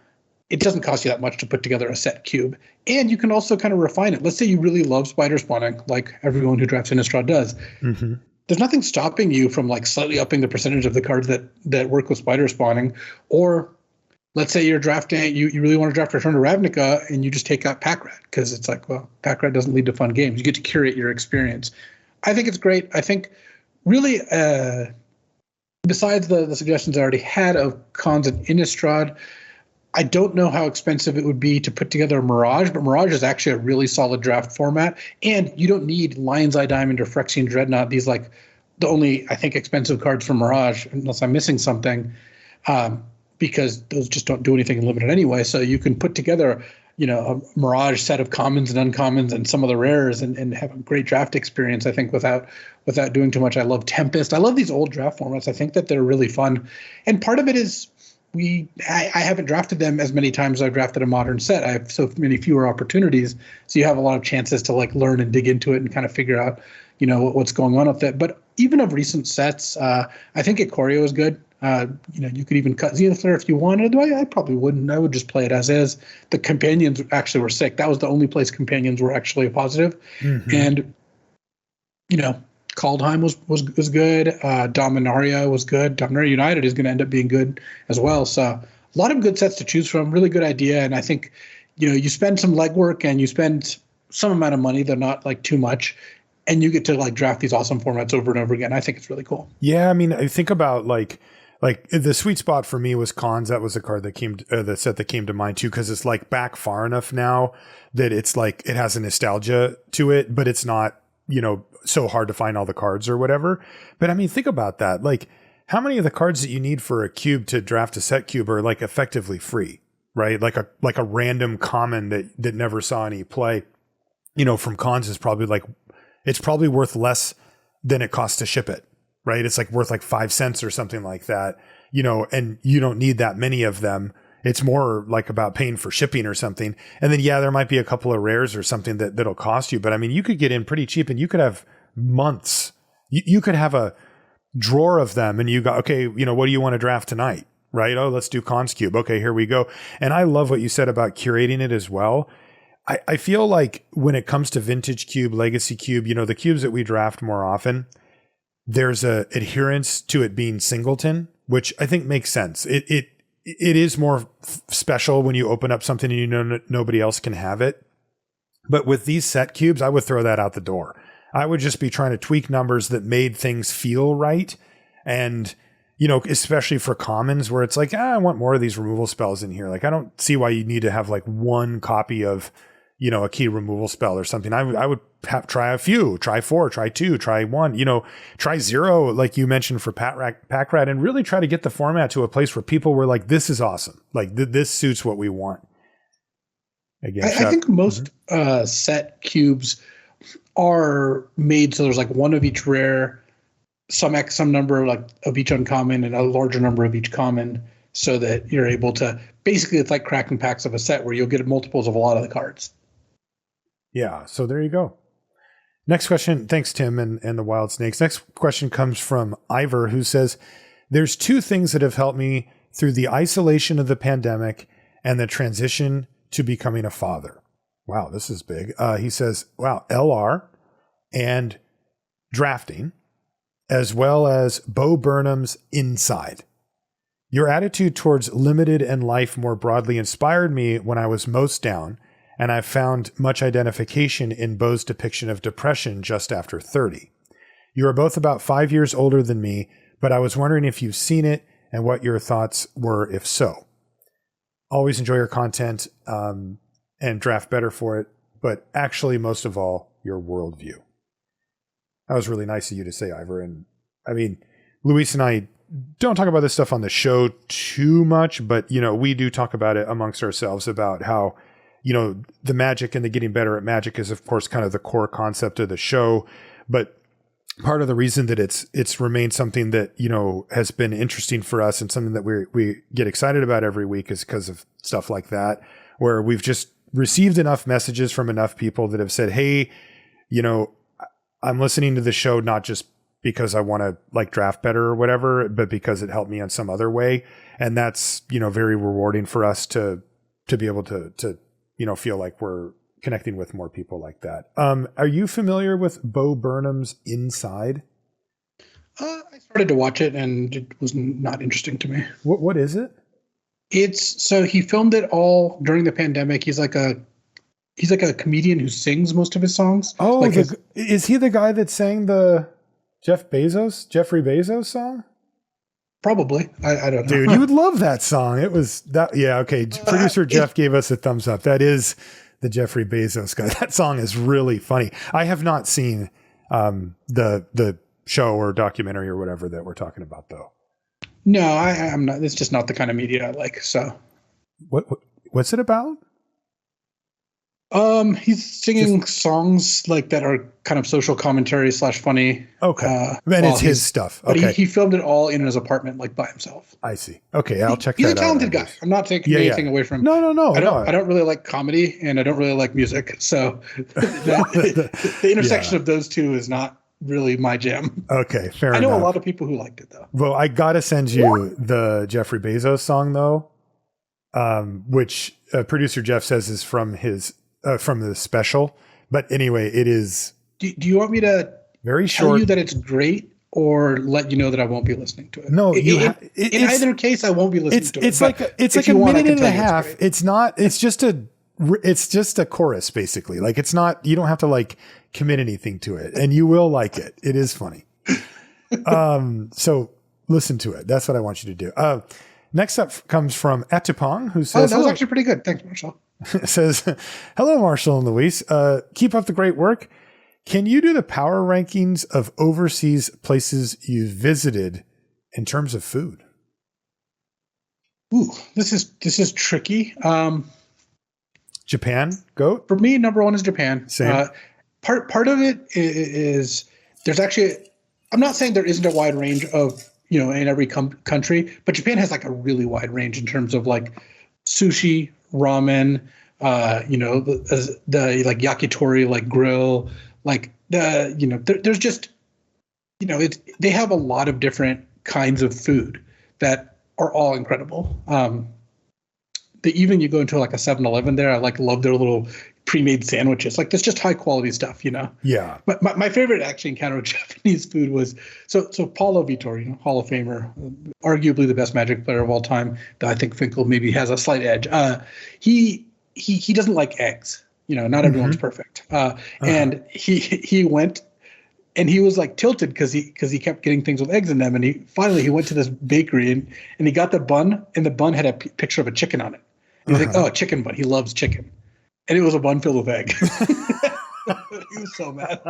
it doesn't cost you that much to put together a set cube. And you can also kind of refine it. Let's say you really love spider spawning, like everyone who drafts Innistrad does. Mm-hmm. There's nothing stopping you from like slightly upping the percentage of the cards that work with spider spawning. Or let's say you're drafting, you really want to draft Return to Ravnica and you just take out Pack Rat because it's like, well, Pack Rat doesn't lead to fun games. You get to curate your experience. I think it's great. I think really, besides the suggestions I already had of Khans and Innistrad, I don't know how expensive it would be to put together a Mirage, but Mirage is actually a really solid draft format. And you don't need Lion's Eye Diamond or Phyrexian Dreadnought. These like the only, I think, expensive cards from Mirage, unless I'm missing something, because those just don't do anything in limited anyway. So you can put together, a mirage set of commons and uncommons and some of the rares and have a great draft experience, I think, without doing too much. I love Tempest. I love these old draft formats. I think that they're really fun. And part of it is I haven't drafted them as many times as I've drafted a modern set. I have so many fewer opportunities. So you have a lot of chances to like learn and dig into it and kind of figure out, what's going on with it. But even of recent sets, I think Ikoria is good. You could even cut Zenithler if you wanted. I probably wouldn't. I would just play it as is. The companions actually were sick. That was the only place companions were actually a positive. Mm-hmm. And, Kaldheim was good. Dominaria was good. Dominaria United is going to end up being good as well. So a lot of good sets to choose from. Really good idea. And I think, you spend some legwork and you spend some amount of money. They're not like too much. And you get to like draft these awesome formats over and over again. I think it's really cool. Yeah. I mean, I think about like the sweet spot for me was Cons. That was the card that the set that came to mind too. Cause it's like back far enough now that it's like, it has a nostalgia to it, but it's not, so hard to find all the cards or whatever. But I mean, think about that. Like how many of the cards that you need for a cube to draft a set cube are like effectively free, right? Like a random common that never saw any play, from Cons is probably like, it's probably worth less than it costs to ship it, right? It's like worth like 5 cents or something like that, and you don't need that many of them. It's more like about paying for shipping or something. And then, there might be a couple of rares or something that'll cost you. But I mean, you could get in pretty cheap and you could have months. You could have a drawer of them and you got, okay, what do you want to draft tonight? Right? Oh, let's do Cons Cube. Okay, here we go. And I love what you said about curating it as well. I feel like when it comes to Vintage Cube, Legacy Cube, the cubes that we draft more often, there's a adherence to it being singleton, which I think makes sense. It is more special when you open up something and nobody else can have it. But with these set cubes, I would throw that out the door. I would just be trying to tweak numbers that made things feel right. And, especially for commons where it's like, I want more of these removal spells in here. Like, I don't see why you need to have like one copy of, a key removal spell or something. I would try a few, try 4, try 2, try 1, try 0, like you mentioned for Pack Rat, and really try to get the format to a place where people were like, this is awesome. Like this suits what we want. Again, I think most set cubes are made so there's like one of each rare, some number like of each uncommon and a larger number of each common, so that you're able to basically, it's like cracking packs of a set where you'll get multiples of a lot of the cards. Yeah, so there you go. Next question. Thanks, Tim and the Wild Snakes. Next question comes from Ivor, who says, there's 2 things that have helped me through the isolation of the pandemic and the transition to becoming a father. Wow, this is big. He says, wow, LR and drafting, as well as Bo Burnham's Inside. Your attitude towards limited and life more broadly inspired me when I was most down, and I've found much identification in Bo's depiction of depression just after 30. You are both about 5 years older than me, but I was wondering if you've seen it and what your thoughts were if so. Always enjoy your content and draft better for it, but actually, most of all, your worldview. That was really nice of you to say, Ivor. And I mean, Luis and I don't talk about this stuff on the show too much, but, we do talk about it amongst ourselves about how, the magic and the getting better at magic is, of course, kind of the core concept of the show. But part of the reason that it's remained something that, has been interesting for us and something that we get excited about every week is because of stuff like that, where we've just received enough messages from enough people that have said, hey, I'm listening to the show, not just because I want to like draft better or whatever, but because it helped me in some other way. And that's, very rewarding for us to be able to feel like we're connecting with more people like that. Are you familiar with Bo Burnham's Inside? I started to watch it and it was not interesting to me. What is it? So he filmed it all during the pandemic. He's like a comedian who sings most of his songs. Oh, like is he the guy that sang the Jeffrey Bezos song? Probably. I don't know. Dude, you would love that song. It was that. Yeah. Okay. Producer Jeff gave us a thumbs up. That is the Jeffrey Bezos guy. That song is really funny. I have not seen the show or documentary or whatever that we're talking about though. No, I'm not. It's just not the kind of media I like. So what's it about? He's singing songs like that are kind of social commentary / funny. Okay. Then it's his stuff. Okay. But he filmed it all in his apartment, like by himself. I see. Okay. I'll check that out. He's a talented guy. I'm not taking anything away from him. No. I don't really like comedy and I don't really like music. So the intersection of those two is not really my jam. Okay. Fair enough. I know a lot of people who liked it though. Well, I got to send you the Jeffrey Bezos song though, which producer Jeff says is from from the special. But anyway, it is. Do you want me to very tell short. You that it's great or let you know that I won't be listening to it? No, in either case, I won't be listening to it. It's like a minute and a half. It's not. It's just a chorus basically. Like it's not. You don't have to like commit anything to it, and you will like it. It is funny. So listen to it. That's what I want you to do. Next up comes from Atupong, who says, that was actually pretty good. Thanks, Marshall. Says, hello, Marshall and Luis. Keep up the great work. Can you do the power rankings of overseas places you visited in terms of food? Ooh, this is tricky. Japan, goat? For me, number one is Japan. Same. Part of it is there's actually, I'm not saying there isn't a wide range of, in every country, but Japan has like a really wide range in terms of like sushi, ramen, the like yakitori, like grill, like there's just, they have a lot of different kinds of food that are all incredible. Even you go into like a 7-Eleven there, I love their little pre-made sandwiches. Like there's just high quality stuff, Yeah. But my favorite actually encounter with Japanese food was so Paulo Vitor, Hall of Famer, arguably the best Magic player of all time. That I think Finkel maybe has a slight edge. He doesn't like eggs. Not everyone's perfect. And he went and he was like tilted because he kept getting things with eggs in them. And he finally went to this bakery and he got the bun, and the bun had a picture of a chicken on it. He was like, "Oh, a chicken bun. He loves chicken." And it was a bun filled with egg. He was so mad.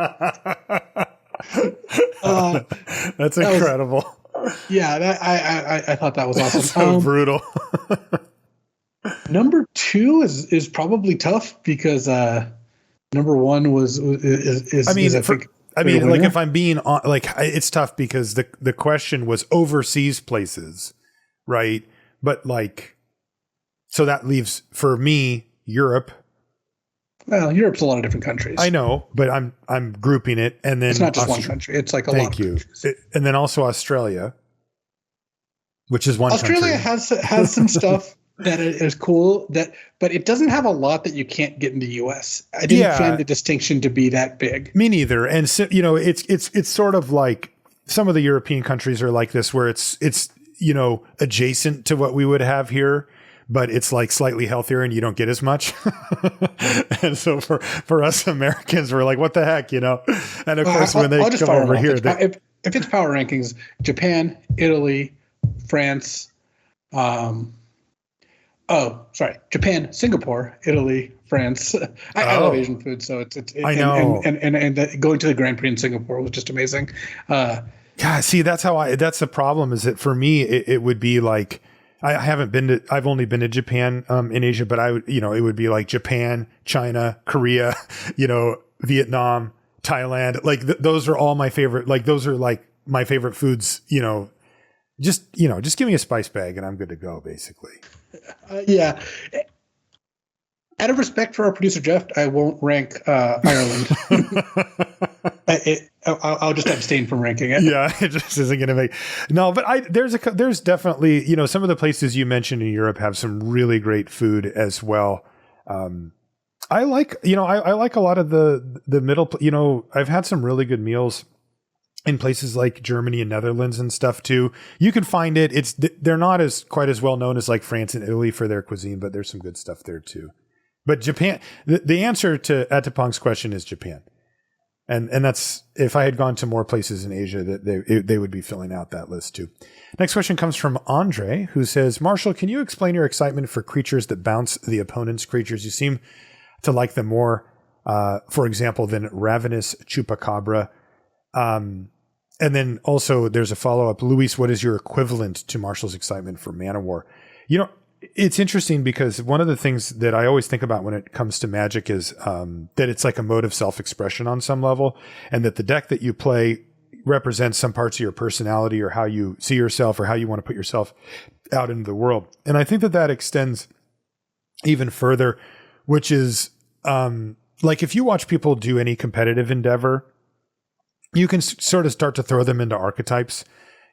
That's incredible. I thought that was awesome. So brutal. Number two is probably tough because number one is like if I'm being on, like it's tough because the question was overseas places, right? But like, so that leaves for me Europe. Well, Europe's a lot of different countries. I know, but I'm grouping it, and then it's not just one country. It's like a lot of countries. And then also Australia, which is one country. Australia has some stuff that is cool, but it doesn't have a lot that you can't get in the U.S. I didn't find the distinction to be that big. Me neither. And so, it's sort of like some of the European countries are like this, where it's adjacent to what we would have here, but it's like slightly healthier and you don't get as much. And so for us Americans, we're like, what the heck, And of course, when they come over here, if it's power rankings, Japan, Italy, France, Japan, Singapore, Italy, France. I love Asian food, so it's I know. And going to the Grand Prix in Singapore was just amazing. See, that's the problem is that for me, it would be like, I've only been to Japan, in Asia, but I would, it would be like Japan, China, Korea, Vietnam, Thailand. Like those are all my favorite, like those are like my favorite foods, just give me a spice bag and I'm good to go basically. Yeah. Out of respect for our producer, Jeff, I won't rank Ireland. I'll just abstain from ranking it. Yeah, it just isn't going to make. No, but there's definitely, some of the places you mentioned in Europe have some really great food as well. I like a lot of the middle, I've had some really good meals in places like Germany and Netherlands and stuff too. You can find it. They're not quite as well known as like France and Italy for their cuisine, but there's some good stuff there too. But Japan, the answer to Atupong's question is Japan. And that's, if I had gone to more places in Asia, that they would be filling out that list too. Next question comes from Andre, who says, Marshall, can you explain your excitement for creatures that bounce the opponent's creatures? You seem to like them more, for example, than Ravenous Chupacabra. And then also there's a follow-up. Luis, what is your equivalent to Marshall's excitement for Mana War? it's interesting because one of the things that I always think about when it comes to Magic is that it's like a mode of self-expression on some level, and that the deck that you play represents some parts of your personality or how you see yourself or how you want to put yourself out into the world. And I think that that extends even further, which is like if you watch people do any competitive endeavor, you can sort of start to throw them into archetypes,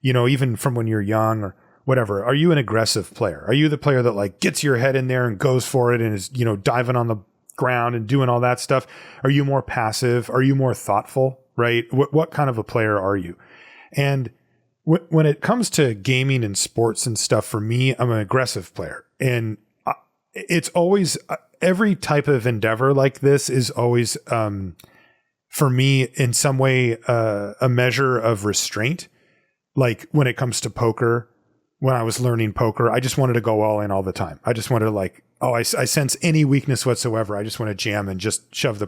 you know, even from when you're young or whatever. Are you an aggressive player? Are you the player that like gets your head in there and goes for it and is, you know, diving on the ground and doing all that stuff? Are you more passive? Are you more thoughtful? Right? What kind of a player are you? And when it comes to gaming and sports and stuff, for me, I'm an aggressive player. And it's always, every type of endeavor like this is always, for me, in some way, a measure of restraint. Like when it comes to poker, when I was learning poker, I just wanted to go all in all the time. I just wanted to like, I sense any weakness whatsoever. I just want to jam and just shove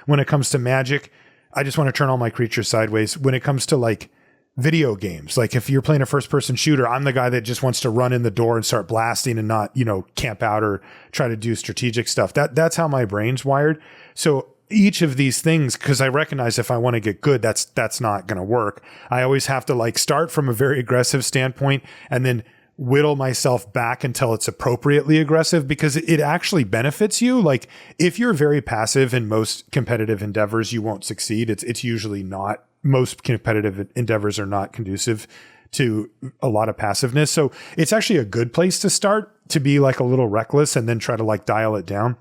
when it comes to Magic, I just want to turn all my creatures sideways. When it comes to like video games, like if you're playing a first person shooter, I'm the guy that just wants to run in the door and start blasting and not, you know, camp out or try to do strategic stuff. That's how my brain's wired. So each of these things, because I recognize if I want to get good, that's not going to work. I always have to like start from a very aggressive standpoint and then whittle myself back until it's appropriately aggressive, because it actually benefits you. Like if you're very passive in most competitive endeavors, you won't succeed. It's usually not. Most competitive endeavors are not conducive to a lot of passiveness. So it's actually a good place to start, to be like a little reckless and then try to like dial it down.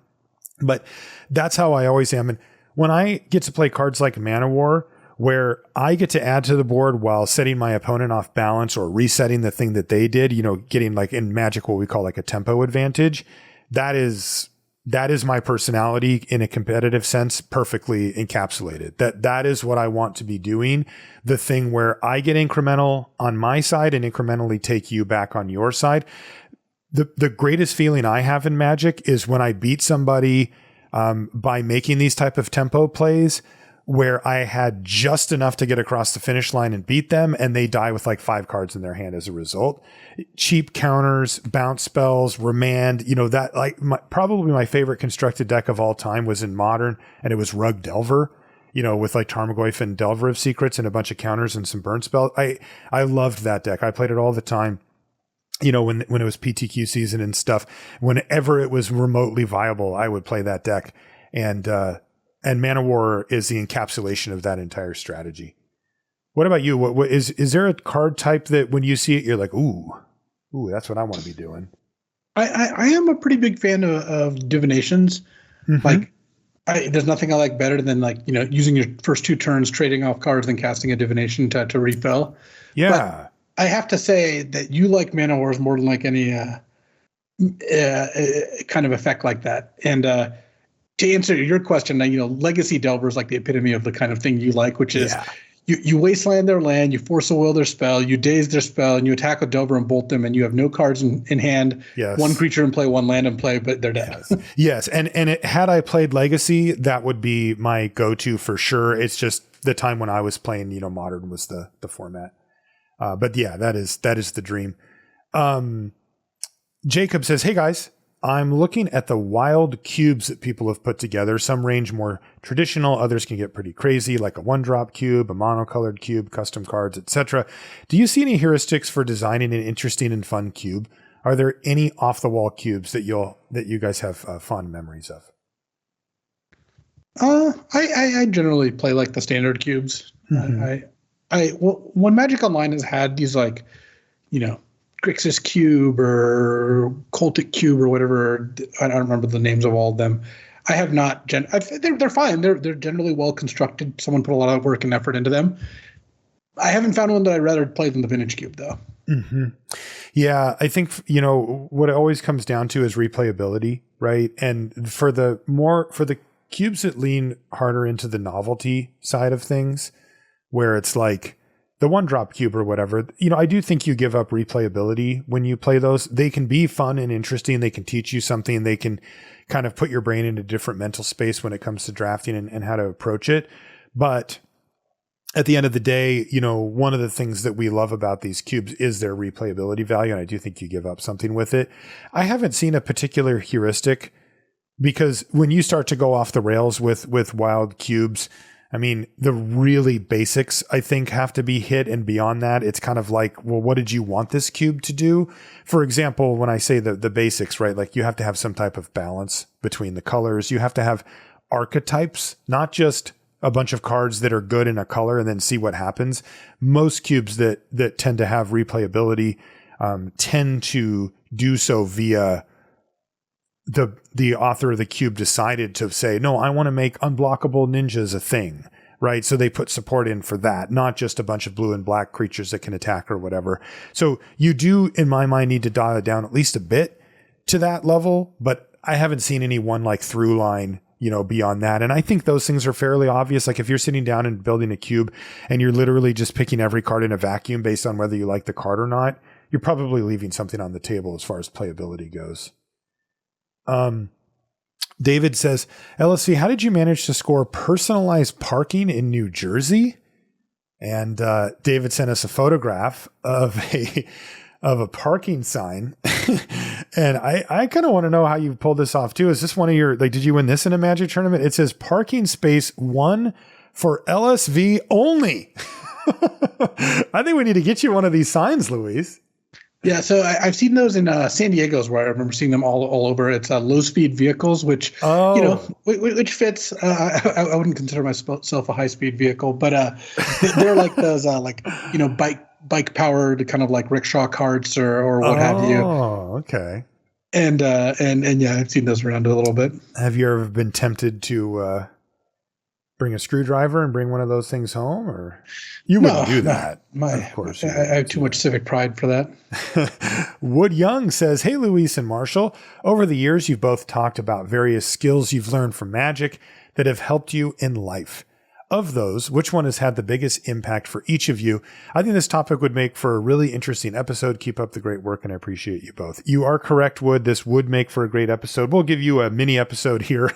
But that's how I always am. And when I get to play cards like Mana War, where I get to add to the board while setting my opponent off balance or resetting the thing that they did, you know, getting like in Magic, what we call like a tempo advantage, that is my personality in a competitive sense, perfectly encapsulated. That is what I want to be doing. The thing where I get incremental on my side and incrementally take you back on your side. The greatest feeling I have in Magic is when I beat somebody by making these type of tempo plays where I had just enough to get across the finish line and beat them, and they die with like 5 cards in their hand as a result. Cheap counters, bounce spells, remand, you know, that like probably my favorite constructed deck of all time was in Modern, and it was Rug Delver, you know, with like Tarmogoyf and Delver of Secrets and a bunch of counters and some burn spells. I loved that deck. I played it all the time. You know, when it was PTQ season and stuff, whenever it was remotely viable, I would play that deck. And Mana War is the encapsulation of that entire strategy. What about you? What is there a card type that when you see it, you're like, ooh, that's what I want to be doing? I am a pretty big fan of divinations. Mm-hmm. Like, there's nothing I like better than like, you know, using your first 2 turns, trading off cards, and casting a divination to repel. Yeah. But I have to say that you like Mana Wars more than like any kind of effect like that. And to answer your question, you know, Legacy Delver is like the epitome of the kind of thing you like, which is you wasteland their land, you force a will their spell, you daze their spell, and you attack with Delver and bolt them, and you have no cards in hand, 1 creature in play, 1 land in play, but they're dead. Yes. And had I played Legacy, that would be my go-to for sure. It's just the time when I was playing, you know, Modern was the format. But yeah, that is the dream. Jacob says, hey guys, I'm looking at the wild cubes that people have put together. Some range more traditional, others can get pretty crazy, like a 1-drop cube, a monocolored cube, custom cards, etc. Do you see any heuristics for designing an interesting and fun cube? Are there any off-the-wall cubes that you guys have fond memories of? I generally play like the standard cubes. Mm-hmm. When Magic Online has had these like, you know, Grixis Cube or Cultic Cube or whatever, I don't remember the names of all of them. I have not. They're fine. They're generally well constructed. Someone put a lot of work and effort into them. I haven't found one that I'd rather play than the Vintage Cube, though. Mm-hmm. Yeah, I think, you know, what it always comes down to is replayability, right? And for the cubes that lean harder into the novelty side of things, where it's like the 1-drop cube or whatever, you know, I do think you give up replayability when you play those. They can be fun and interesting. They can teach you something. They can kind of put your brain in a different mental space when it comes to drafting and how to approach it. But at the end of the day, you know, one of the things that we love about these cubes is their replayability value. And I do think you give up something with it. I haven't seen a particular heuristic, because when you start to go off the rails with wild cubes, I mean, the really basics, I think, have to be hit. And beyond that, it's kind of like, well, what did you want this cube to do? For example, when I say the basics, right? Like, you have to have some type of balance between the colors. You have to have archetypes, not just a bunch of cards that are good in a color and then see what happens. Most cubes that tend to have replayability tend to do so via the author of the cube decided to say, no, I want to make unblockable ninjas a thing, right? So they put support in for that, not just a bunch of blue and black creatures that can attack or whatever. So you do, in my mind, need to dial it down at least a bit to that level, but I haven't seen any one like through line, you know, beyond that. And I think those things are fairly obvious. Like, if you're sitting down and building a cube and you're literally just picking every card in a vacuum based on whether you like the card or not, you're probably leaving something on the table as far as playability goes. David says, LSV, how did you manage to score personalized parking in New Jersey? And David sent us a photograph of a parking sign. And I kind of want to know how you pulled this off too. Is this one of your, like, did you win this in a Magic tournament? It says parking space 1 for LSV only. I think we need to get you one of these signs, Luis. Yeah, so I've seen those in San Diego's, where I remember seeing them all over. It's low speed vehicles, which you know, which fits. I wouldn't consider myself a high speed vehicle, but they're like those like, you know, bike powered kind of like rickshaw carts or what have you. Oh, okay. And yeah, I've seen those around a little bit. Have you ever been tempted to bring a screwdriver and bring one of those things home, or you wouldn't do that? Of course, I have too much civic pride for that. Wood Young says, hey, Luis and Marshall, over the years, you've both talked about various skills you've learned from Magic that have helped you in life. Of those, which one has had the biggest impact for each of you? I think this topic would make for a really interesting episode. Keep up the great work, and I appreciate you both. You are correct, Wood. This would make for a great episode. We'll give you a mini episode here,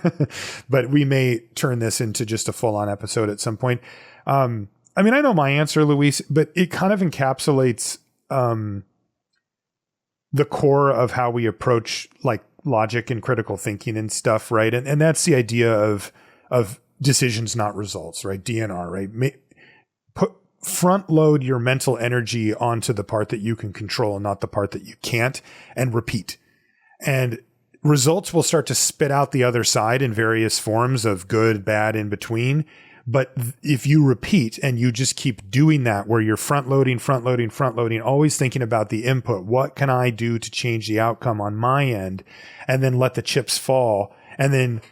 but we may turn this into just a full-on episode at some point. I mean, I know my answer, Luis, but it kind of encapsulates the core of how we approach like logic and critical thinking and stuff, right? And that's the idea of decisions, not results, right? DNR, right? Front load your mental energy onto the part that you can control and not the part that you can't, and repeat. And results will start to spit out the other side in various forms of good, bad, in between. But if you repeat and you just keep doing that, where you're front loading, always thinking about the input, what can I do to change the outcome on my end? And then let the chips fall. And then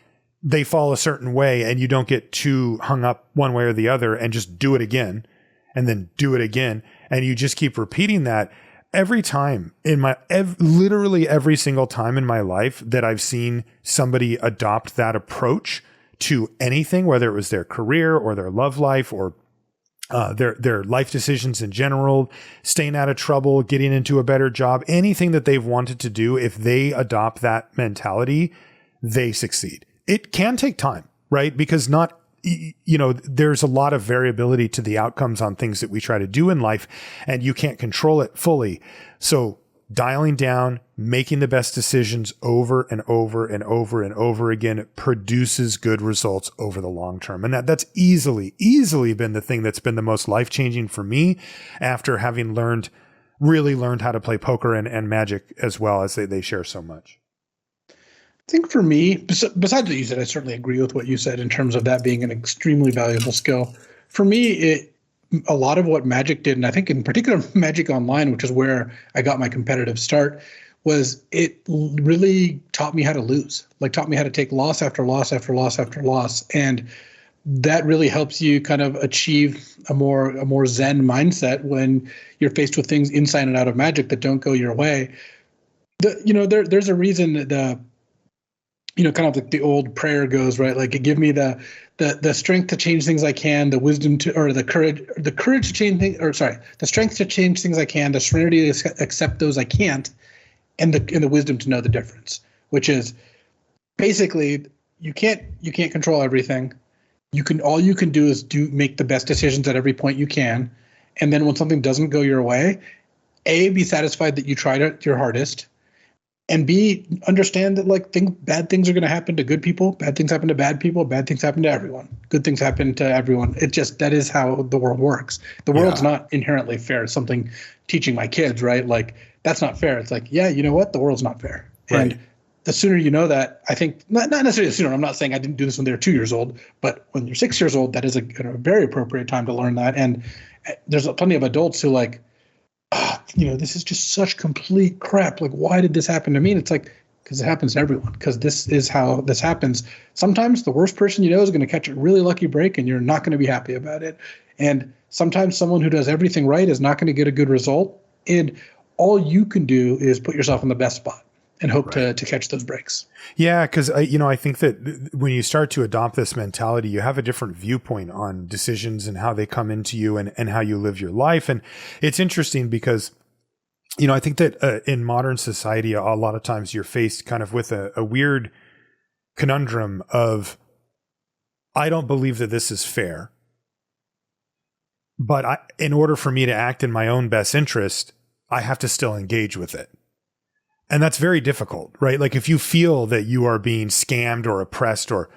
they fall a certain way, and you don't get too hung up one way or the other, and just do it again and then do it again. And you just keep repeating that every time in literally every single time in my life that I've seen somebody adopt that approach to anything, whether it was their career or their love life or their life decisions in general, staying out of trouble, getting into a better job, anything that they've wanted to do, if they adopt that mentality, they succeed. It can take time, right? Because there's a lot of variability to the outcomes on things that we try to do in life, and you can't control it fully. So dialing down, making the best decisions over and over and over and over again produces good results over the long term. And that's easily been the thing that's been the most life-changing for me after having really learned how to play poker and Magic as well, as they share so much. I think for me, besides what you said, I certainly agree with what you said in terms of that being an extremely valuable skill. For me, a lot of what Magic did, and I think in particular Magic Online, which is where I got my competitive start, was it really taught me how to lose, like taught me how to take loss after loss after loss after loss. And that really helps you kind of achieve a more Zen mindset when you're faced with things inside and out of Magic that don't go your way. There's a reason that kind of like the old prayer goes, right? Like, give me the strength to change things I can, the wisdom to, or the courage to change things, the strength to change things I can, the serenity to accept those I can't, and the wisdom to know the difference. Which is basically you can't control everything. all you can do is make the best decisions at every point you can. And then when something doesn't go your way, A, be satisfied that you tried your hardest, and B, understand that like bad things are going to happen to good people, bad things happen to bad people, bad things happen to everyone, good things happen to everyone. That is how the world works. The world's not inherently fair. It's something teaching my kids, right? Like, that's not fair. It's like, yeah, you know what? The world's not fair. Right. And the sooner you know that, I think, not necessarily the sooner, I'm not saying I didn't do this when they were 2 years old, but when you're 6 years old, that is a very appropriate time to learn that. And there's plenty of adults who like, this is just such complete crap. Like, why did this happen to me? And it's like, because it happens to everyone, because this is how this happens. Sometimes the worst person you know is going to catch a really lucky break and you're not going to be happy about it. And sometimes someone who does everything right is not going to get a good result. And all you can do is put yourself in the best spot and hope to catch those breaks. Yeah, because I think that when you start to adopt this mentality, you have a different viewpoint on decisions and how they come into you and how you live your life. And it's interesting because, I think that in modern society, a lot of times you're faced kind of with a weird conundrum of, I don't believe that this is fair, but in order for me to act in my own best interest, I have to still engage with it. And that's very difficult, right? Like if you feel that you are being scammed or oppressed or,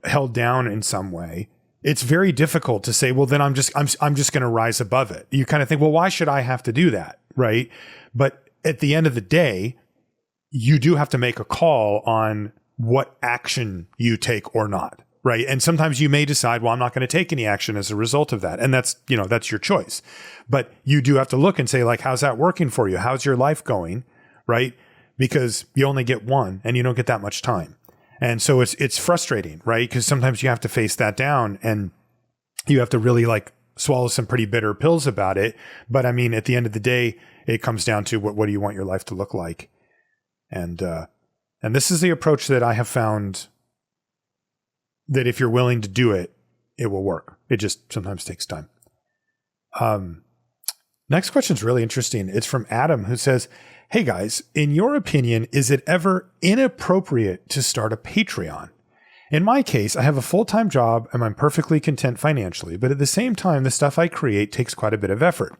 held down in some way, it's very difficult to say, well, then I'm just going to rise above it. You kind of think, well, why should I have to do that? Right. But at the end of the day, you do have to make a call on what action you take or not. Right. And sometimes you may decide, well, I'm not going to take any action as a result of that. And that's your choice. But you do have to look and say, like, how's that working for you? How's your life going? Right. Because you only get one and you don't get that much time. And so it's frustrating, right? Because sometimes you have to face that down and you have to really like swallow some pretty bitter pills about it. But I mean, at the end of the day, it comes down to what do you want your life to look like? And this is the approach that I have found that if you're willing to do it, it will work. It just sometimes takes time. Next question is really interesting. It's from Adam, who says, hey guys, in your opinion, is it ever inappropriate to start a Patreon? In my case, I have a full-time job and I'm perfectly content financially, but at the same time, the stuff I create takes quite a bit of effort.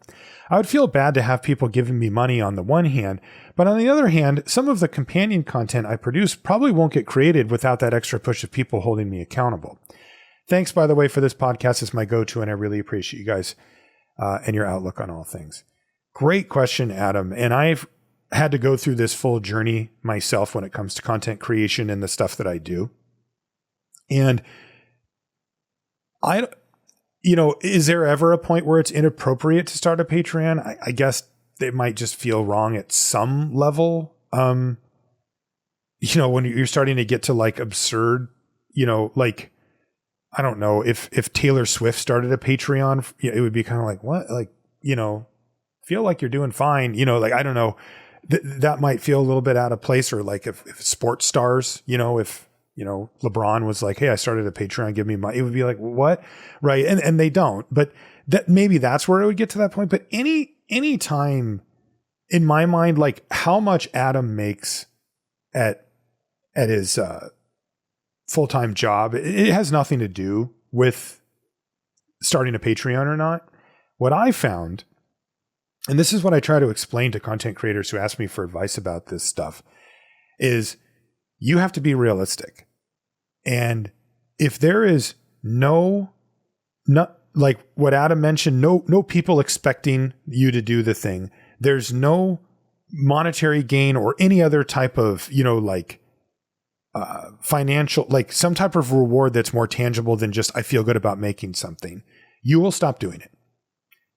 I would feel bad to have people giving me money on the one hand, but on the other hand, some of the companion content I produce probably won't get created without that extra push of people holding me accountable. Thanks, by the way, for this podcast. It's my go-to, and I really appreciate you guys and your outlook on all things. Great question, Adam. And I've had to go through this full journey myself when it comes to content creation and the stuff that I do. And is there ever a point where it's inappropriate to start a Patreon? I guess it might just feel wrong at some level. When you're starting to get to like absurd, like, I don't know, if Taylor Swift started a Patreon, it would be kind of like, what? Like, feel like you're doing fine. Like, I don't know. That might feel a little bit out of place. Or like if sports stars, if LeBron was like, hey, I started a Patreon, give me money, it would be like, what? Right. And they don't, but maybe that's where it would get to that point. But any time in my mind, like how much Adam makes at his full-time job, it has nothing to do with starting a Patreon or not. What I found, and this is what I try to explain to content creators who ask me for advice about this stuff, is you have to be realistic. And if there is not like what Adam mentioned, no people expecting you to do the thing, there's no monetary gain or any other type of, financial, like some type of reward that's more tangible than just, I feel good about making something, you will stop doing it.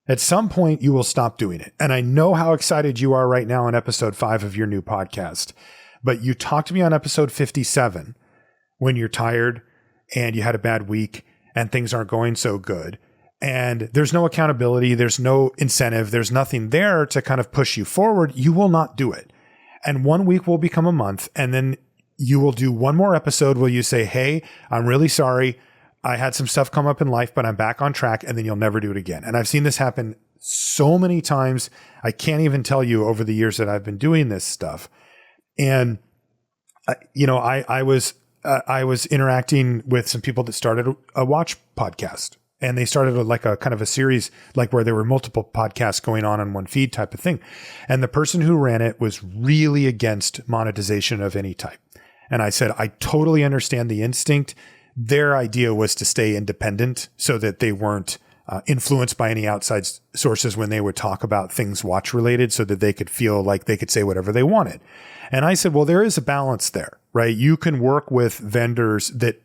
At some point, you will stop doing it. And I know how excited you are right now on episode 5 of your new podcast. But you talked to me on episode 57 when you're tired and you had a bad week and things aren't going so good. And there's no accountability. There's no incentive. There's nothing there to kind of push you forward. You will not do it. And 1 week will become a month. And then you will do one more episode where you say, hey, I'm really sorry. I had some stuff come up in life, but I'm back on track. And then you'll never do it again. And I've seen this happen so many times. I can't even tell you over the years that I've been doing this stuff. And, I was I was interacting with some people that started a watch podcast, and they started like a kind of a series, like where there were multiple podcasts going on one feed type of thing. And the person who ran it was really against monetization of any type. And I said, I totally understand the instinct. Their idea was to stay independent so that they weren't influenced by any outside sources when they would talk about things watch related, so that they could feel like they could say whatever they wanted. And I said, well, there is a balance there, right? You can work with vendors that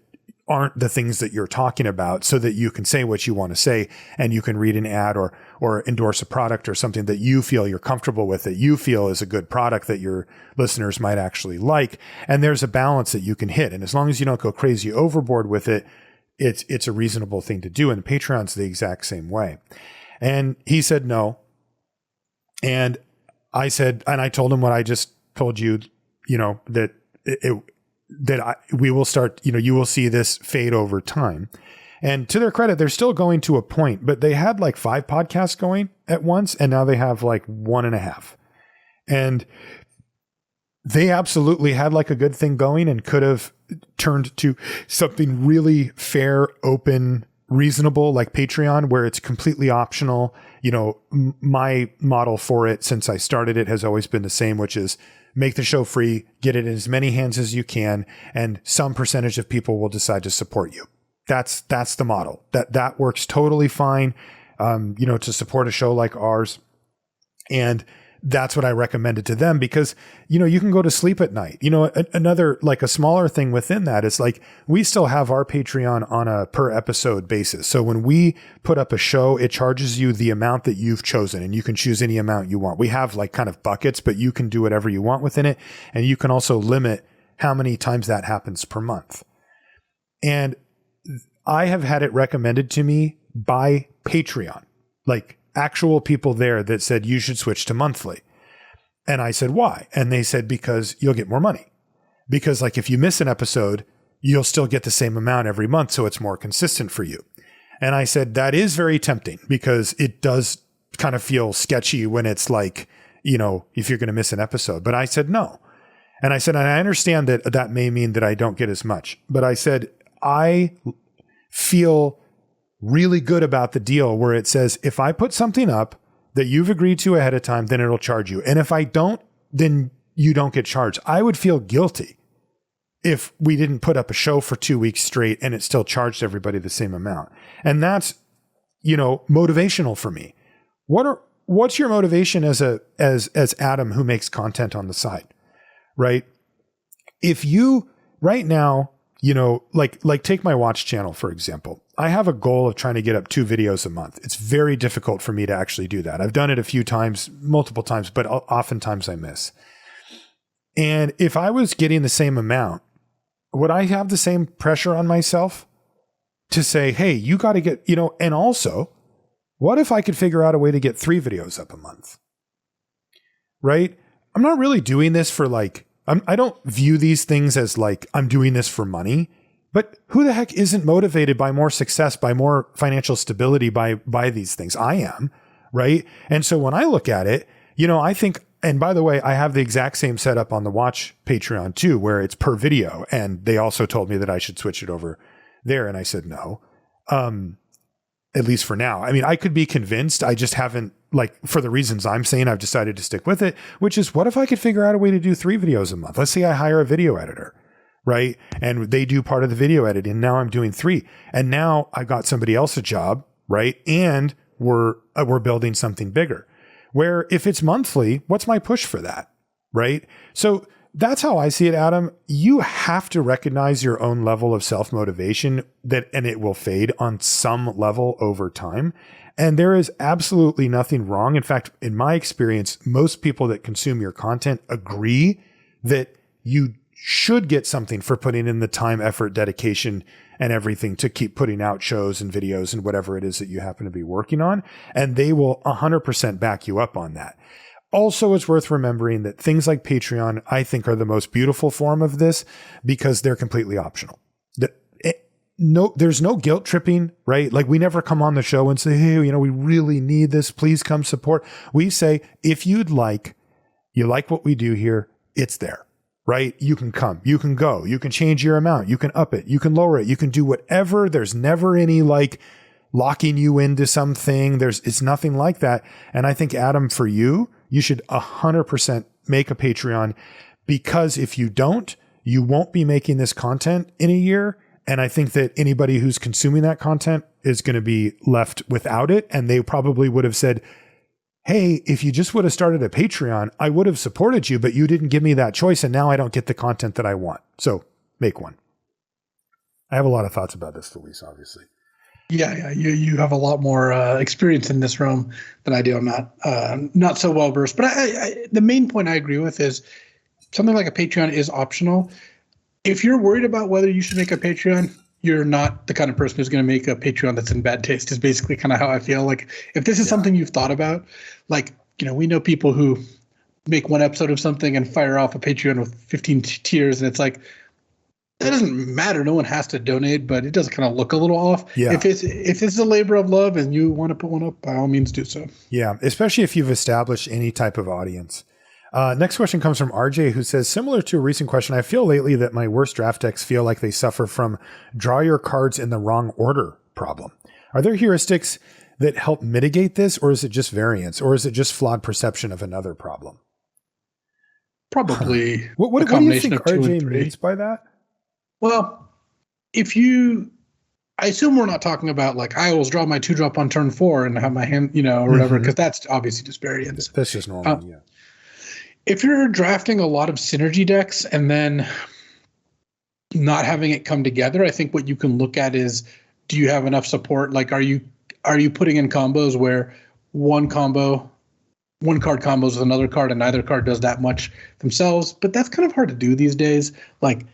aren't the things that you're talking about, so that you can say what you want to say, and you can read an ad or endorse a product or something that you feel you're comfortable with, that you feel is a good product that your listeners might actually like. And there's a balance that you can hit. And as long as you don't go crazy overboard with it, it's a reasonable thing to do. And Patreon's the exact same way. And he said no. And I said, and I told him what I just told you, that we will start, you will see this fade over time. And to their credit, they're still going to a point, but they had like 5 podcasts going at once, and now they have like 1.5. And they absolutely had like a good thing going and could have turned to something really fair, open, reasonable, like Patreon, where it's completely optional. My model for it since I started it has always been the same, which is make the show free, get it in as many hands as you can, and some percentage of people will decide to support you. That's the model. That works totally fine, to support a show like ours. And that's what I recommended to them, because, you can go to sleep at night. Another, like a smaller thing within that is like, we still have our Patreon on a per episode basis. So when we put up a show, it charges you the amount that you've chosen, and you can choose any amount you want. We have like kind of buckets, but you can do whatever you want within it. And you can also limit how many times that happens per month. And I have had it recommended to me by Patreon, like actual people there that said you should switch to monthly. And I said, why? And they said, because you'll get more money. Because like if you miss an episode, you'll still get the same amount every month. So it's more consistent for you. And I said, that is very tempting, because it does kind of feel sketchy when it's like, if you're going to miss an episode. But I said, no. And I said, and I understand that may mean that I don't get as much. But I said, I feel really good about the deal where it says, if I put something up that you've agreed to ahead of time, then it'll charge you. And if I don't, then you don't get charged. I would feel guilty if we didn't put up a show for 2 weeks straight and it still charged everybody the same amount. And that's, motivational for me. What's your motivation as Adam, who makes content on the side, right? If you right now, like take my watch channel, for example. I have a goal of trying to get up 2 videos a month. It's very difficult for me to actually do that. I've done it a few times, multiple times, but oftentimes I miss. And if I was getting the same amount, would I have the same pressure on myself to say, hey, you got to get, and also, what if I could figure out a way to get 3 videos up a month? Right? I'm not really doing this for like, I don't view these things as like, I'm doing this for money. But who the heck isn't motivated by more success, by more financial stability, by these things? I am, right? And so when I look at it, I think, and by the way, I have the exact same setup on the Watch Patreon too, where it's per video. And they also told me that I should switch it over there. And I said, no, at least for now. I mean, I could be convinced. I just haven't, like, for the reasons I'm saying, I've decided to stick with it, which is, what if I could figure out a way to do 3 videos a month? Let's say I hire a video editor. Right. And they do part of the video editing. Now I'm doing 3. And now I got somebody else a job. Right. And we're building something bigger, where if it's monthly, what's my push for that? Right. So that's how I see it, Adam. You have to recognize your own level of self-motivation and it will fade on some level over time. And there is absolutely nothing wrong. In fact, in my experience, most people that consume your content agree that you should get something for putting in the time, effort, dedication, and everything to keep putting out shows and videos and whatever it is that you happen to be working on. And they will 100% back you up on that. Also, it's worth remembering that things like Patreon, I think, are the most beautiful form of this, because they're completely optional. There's no guilt tripping, right? Like, we never come on the show and say, hey, we really need this. Please come support. We say, if you like what we do here, it's there. right? You can come, you can go, you can change your amount, you can up it, you can lower it, you can do whatever. There's never any like locking you into something. It's nothing like that. And I think, Adam, for you should 100% make a Patreon, because if you don't, you won't be making this content in a year. And I think that anybody who's consuming that content is going to be left without it. And they probably would have said, hey, if you just would have started a Patreon, I would have supported you, but you didn't give me that choice. And now I don't get the content that I want. So make one. I have a lot of thoughts about this, Luis, obviously. Yeah. You have a lot more experience in this realm than I do. I'm not so well versed. But the main point I agree with is something like a Patreon is optional. If you're worried about whether you should make a Patreon, you're not the kind of person who's going to make a Patreon that's in bad taste, is basically kind of how I feel. Like, if this is something you've thought about, like, we know people who make one episode of something and fire off a Patreon with 15 tiers. And it's like, that doesn't matter. No one has to donate, but it does kind of look a little off. Yeah. If it's a labor of love and you want to put one up, by all means do so. Yeah. Especially if you've established any type of audience. Next question comes from RJ, who says, similar to a recent question, I feel lately that my worst draft decks feel like they suffer from draw your cards in the wrong order problem. Are there heuristics that help mitigate this, or is it just variance, or is it just flawed perception of another problem? Probably. What do you think RJ means by that? Well, I assume we're not talking about like, I always draw my 2-drop on turn 4 and have my hand, or whatever, because that's obviously just variance. That's just normal, yeah. If you're drafting a lot of synergy decks and then not having it come together, I think what you can look at is, do you have enough support? Like, are you putting in combos where one card combos with another card and neither card does that much themselves? But that's kind of hard to do these days. Like,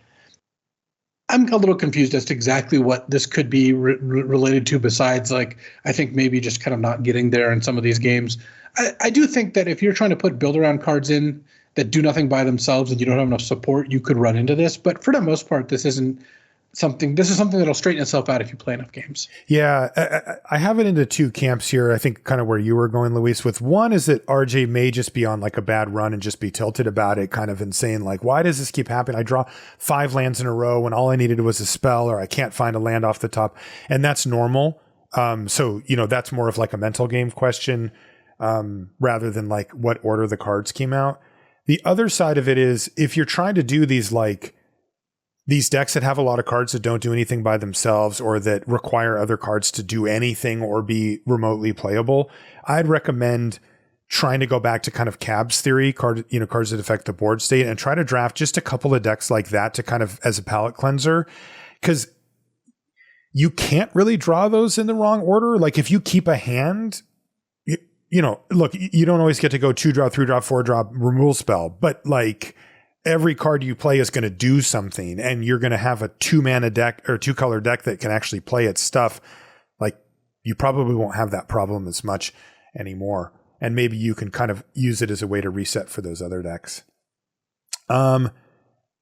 I'm a little confused as to exactly what this could be related to, besides, like, I think maybe just kind of not getting there in some of these games. I do think that if you're trying to put build-around cards in that do nothing by themselves and you don't have enough support, you could run into this. But for the most part, this is something that'll straighten itself out if you play enough games. Yeah, I have it into two camps here. I think kind of where you were going, Luis, with one is that RJ may just be on like a bad run and just be tilted about it, kind of insane. Like, why does this keep happening? I draw 5 lands in a row when all I needed was a spell, or I can't find a land off the top. And that's normal. So, that's more of like a mental game question. Rather than like what order the cards came out. The other side of it is, if you're trying to do these decks that have a lot of cards that don't do anything by themselves, or that require other cards to do anything or be remotely playable, I'd recommend trying to go back to kind of Cab's theory, cards that affect the board state, and try to draft just a couple of decks like that to kind of as a palate cleanser, because you can't really draw those in the wrong order. Like, if you keep a hand, look, you don't always get to go 2-drop, 3-drop, 4-drop removal spell, but like, every card you play is going to do something, and you're going to have a 2-mana deck or 2-color deck that can actually play its stuff. Like, you probably won't have that problem as much anymore. And maybe you can kind of use it as a way to reset for those other decks.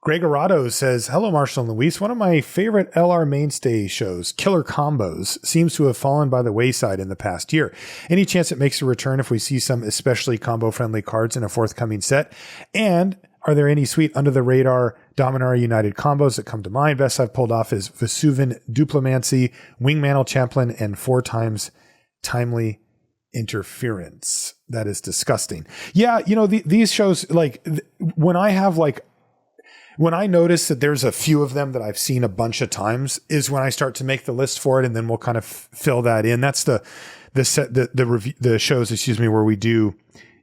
Greg Arado says, hello, Marshall and Luis. One of my favorite LR mainstay shows, Killer Combos, seems to have fallen by the wayside in the past year. Any chance it makes a return if we see some especially combo-friendly cards in a forthcoming set? And are there any sweet under-the-radar Dominaria United combos that come to mind? Best I've pulled off is Vesuvian Duplimancy, Wingmantle Chaplain, and 4 times Timely Interference. That is disgusting. Yeah, these shows, like, when I notice that there's a few of them that I've seen a bunch of times is when I start to make the list for it, and then we'll kind of fill that in. That's the shows, where we do,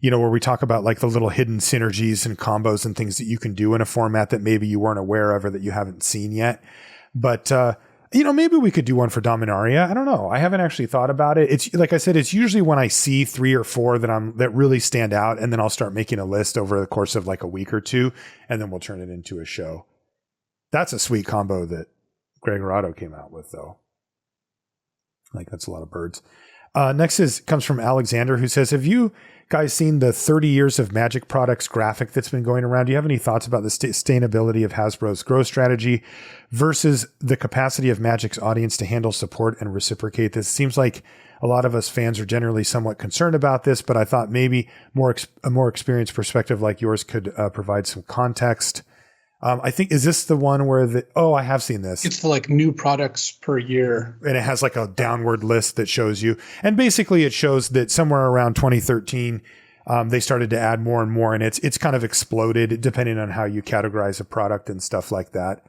where we talk about like the little hidden synergies and combos and things that you can do in a format that maybe you weren't aware of or that you haven't seen yet. But, maybe we could do one for Dominaria. I don't know. I haven't actually thought about it. It's like I said, it's usually when I see 3 or 4 that really stand out, and then I'll start making a list over the course of like a week or 2, and then we'll turn it into a show. That's a sweet combo that Greg Arado came out with, though. Like, that's a lot of birds. Next comes from Alexander, who says, have you guys seen the 30 years of Magic products graphic that's been going around? Do you have any thoughts about the sustainability of Hasbro's growth strategy versus the capacity of Magic's audience to handle, support, and reciprocate this? Seems like a lot of us fans are generally somewhat concerned about this, but I thought maybe a more experienced perspective like yours could provide some context. I think, is this the one where I have seen this. It's the like new products per year. And it has like a downward list that shows you. And basically it shows that somewhere around 2013, they started to add more and more, and it's kind of exploded depending on how you categorize a product and stuff like that.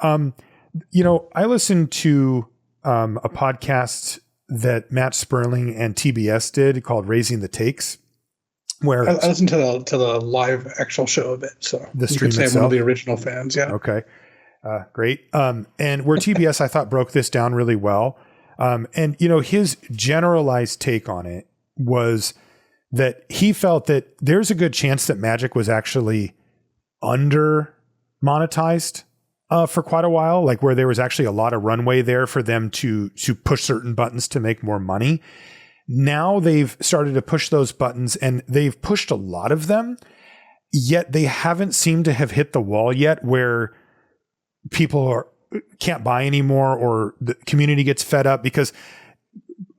I listened to a podcast that Matt Sperling and TBS did called Raising the Takes, where I listened to the live actual show of it, so the stream you could say itself. I'm one of the original fans. Yeah. Okay. Great. And where TBS I thought broke this down really well. And his generalized take on it was that he felt that there's a good chance that Magic was actually under monetized for quite a while, like where there was actually a lot of runway there for them to push certain buttons to make more money. Now they've started to push those buttons, and they've pushed a lot of them, yet they haven't seemed to have hit the wall yet where people can't buy anymore, or the community gets fed up. Because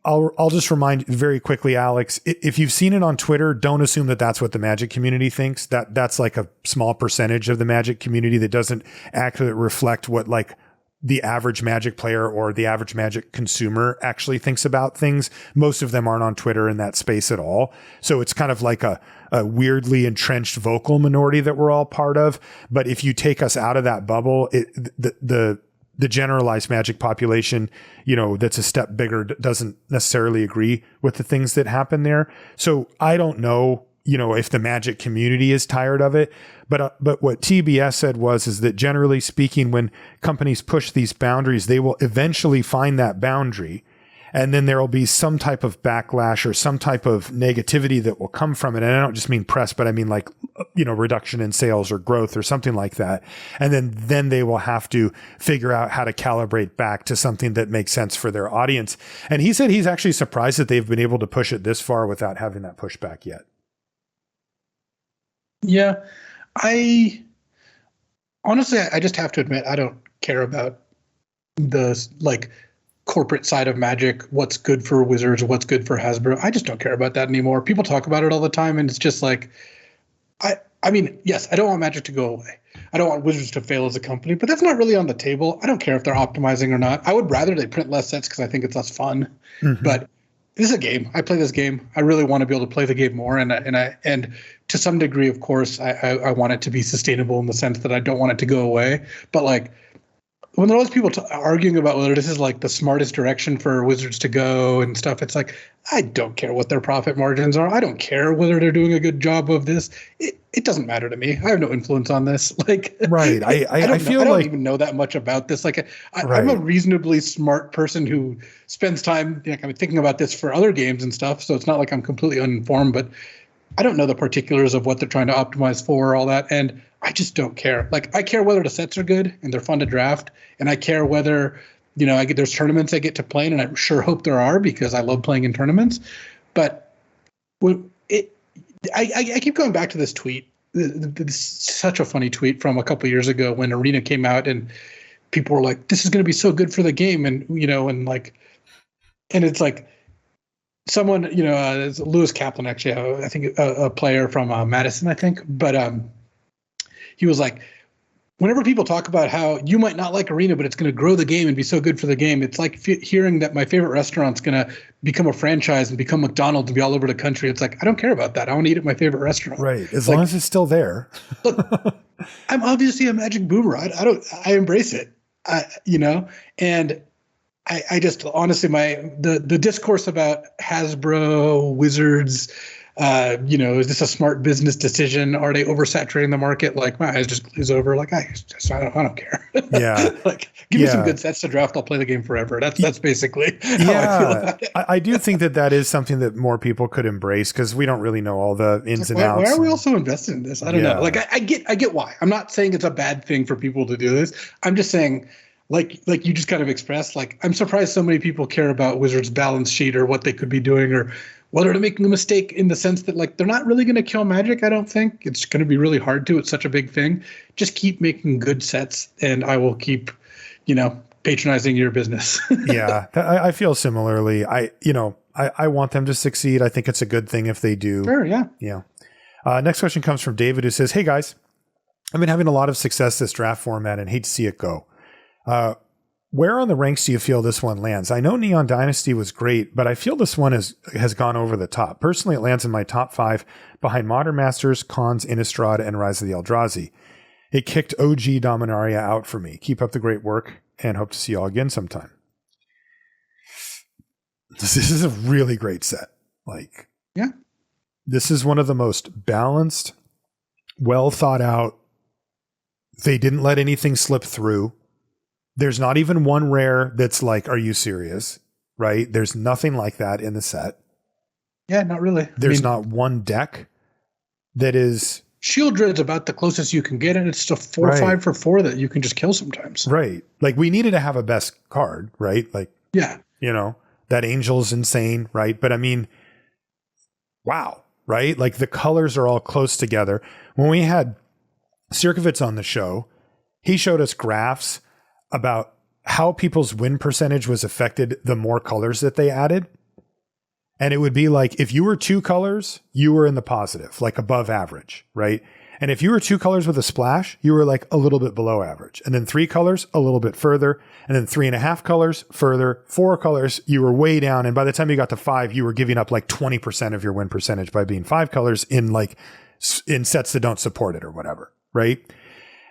I'll just remind very quickly, Alex, if you've seen it on Twitter, don't assume that that's what the Magic community thinks. That's like a small percentage of the Magic community that doesn't accurately reflect what like the average Magic player or the average Magic consumer actually thinks about things. Most of them aren't on Twitter in that space at all. So it's kind of like a weirdly entrenched vocal minority that we're all part of. But if you take us out of that bubble, the generalized Magic population, that's a step bigger, doesn't necessarily agree with the things that happen there. So I don't know, if the Magic community is tired of it, but what TBS said is that generally speaking, when companies push these boundaries, they will eventually find that boundary. And then there will be some type of backlash or some type of negativity that will come from it. And I don't just mean press, but I mean like, reduction in sales or growth or something like that. And then they will have to figure out how to calibrate back to something that makes sense for their audience. And he said he's actually surprised that they've been able to push it this far without having that pushback yet. Yeah. I just have to admit, I don't care about the like corporate side of Magic, what's good for Wizards, what's good for Hasbro. I just don't care about that anymore. People talk about it all the time, and it's just like, I mean, yes, I don't want Magic to go away. I don't want Wizards to fail as a company, but that's not really on the table. I don't care if they're optimizing or not. I would rather they print less sets because I think it's less fun. Mm-hmm. But this is a game. I play this game. I really want to be able to play the game more, and to some degree, of course, I want it to be sustainable in the sense that I don't want it to go away. But like, when there are all these people arguing about whether this is like the smartest direction for Wizards to go and stuff, it's like, I don't care what their profit margins are. I don't care whether they're doing a good job of this. It doesn't matter to me. I have no influence on this. Like, right. I don't even know that much about this. Like, I'm a reasonably smart person who spends time thinking about this for other games and stuff. So it's not like I'm completely uninformed, but I don't know the particulars of what they're trying to optimize for, all that. And I just don't care. Like, I care whether the sets are good and they're fun to draft, and I care whether, there's tournaments I get to play in, and I sure hope there are because I love playing in tournaments. But I keep going back to this tweet. It's such a funny tweet from a couple of years ago when Arena came out, and people were like, "This is going to be so good for the game," and it's like someone, it's Lewis Kaplan, actually, I think a player from Madison, I think, but he was like, whenever people talk about how you might not like Arena, but it's going to grow the game and be so good for the game, it's like hearing that my favorite restaurant's going to become a franchise and become McDonald's and be all over the country. It's like, I don't care about that. I want to eat at my favorite restaurant. Right. As long as it's still there. Look, I'm obviously a Magic boomer. I embrace it, and I just honestly, the discourse about Hasbro, Wizards, is this a smart business decision? Are they oversaturating the market? Like, my eyes just glaze over. Like, I don't care. Yeah. Like, give me some good sets to draft. I'll play the game forever. That's basically how I feel about it. I do think that is something that more people could embrace, because we don't really know all the ins and outs. Why are we all so invested in this? I don't know. Like, I get why. I'm not saying it's a bad thing for people to do this. I'm just saying, like you just kind of expressed, like, I'm surprised so many people care about Wizards' balance sheet or what they could be doing, or whether they're making a mistake, in the sense that, like, they're not really going to kill Magic. I don't think it's going to be really hard to. It's such a big thing. Just keep making good sets, and I will keep, patronizing your business. Yeah, I feel similarly. I want them to succeed. I think it's a good thing if they do. Sure, yeah. Yeah. Next question comes from David, who says, "Hey guys, I've been having a lot of success this draft format and hate to see it go. Where on the ranks do you feel this one lands? I know Neon Dynasty was great, but I feel this one has gone over the top. Personally, it lands in my top 5 behind Modern Masters, Khans, Innistrad, and Rise of the Eldrazi. It kicked OG Dominaria out for me. Keep up the great work and hope to see you all again sometime. This is a really great set. Like, yeah, this is one of the most balanced, well thought out. They didn't let anything slip through. There's not even one rare that's like, are you serious? Right? There's nothing like that in the set. Yeah, not really. There's not one deck that is... Shieldred's about the closest you can get, and it's just 4 or 5 for 4 that you can just kill sometimes. Right. Like, we needed to have a best card, right? Like, yeah, you know, that Angel's insane, right? But I mean, wow, right? Like, the colors are all close together. When we had Sirkovitz on the show, he showed us graphs about how people's win percentage was affected the more colors that they added. And it would be like, if you were 2 colors, you were in the positive, like above average, right? And if you were 2 colors with a splash, you were like a little bit below average. And then 3 colors, a little bit further. And then 3.5 colors, further. 4 colors, you were way down. And by the time you got to 5, you were giving up like 20% of your win percentage by being 5 colors in sets that don't support it or whatever, right?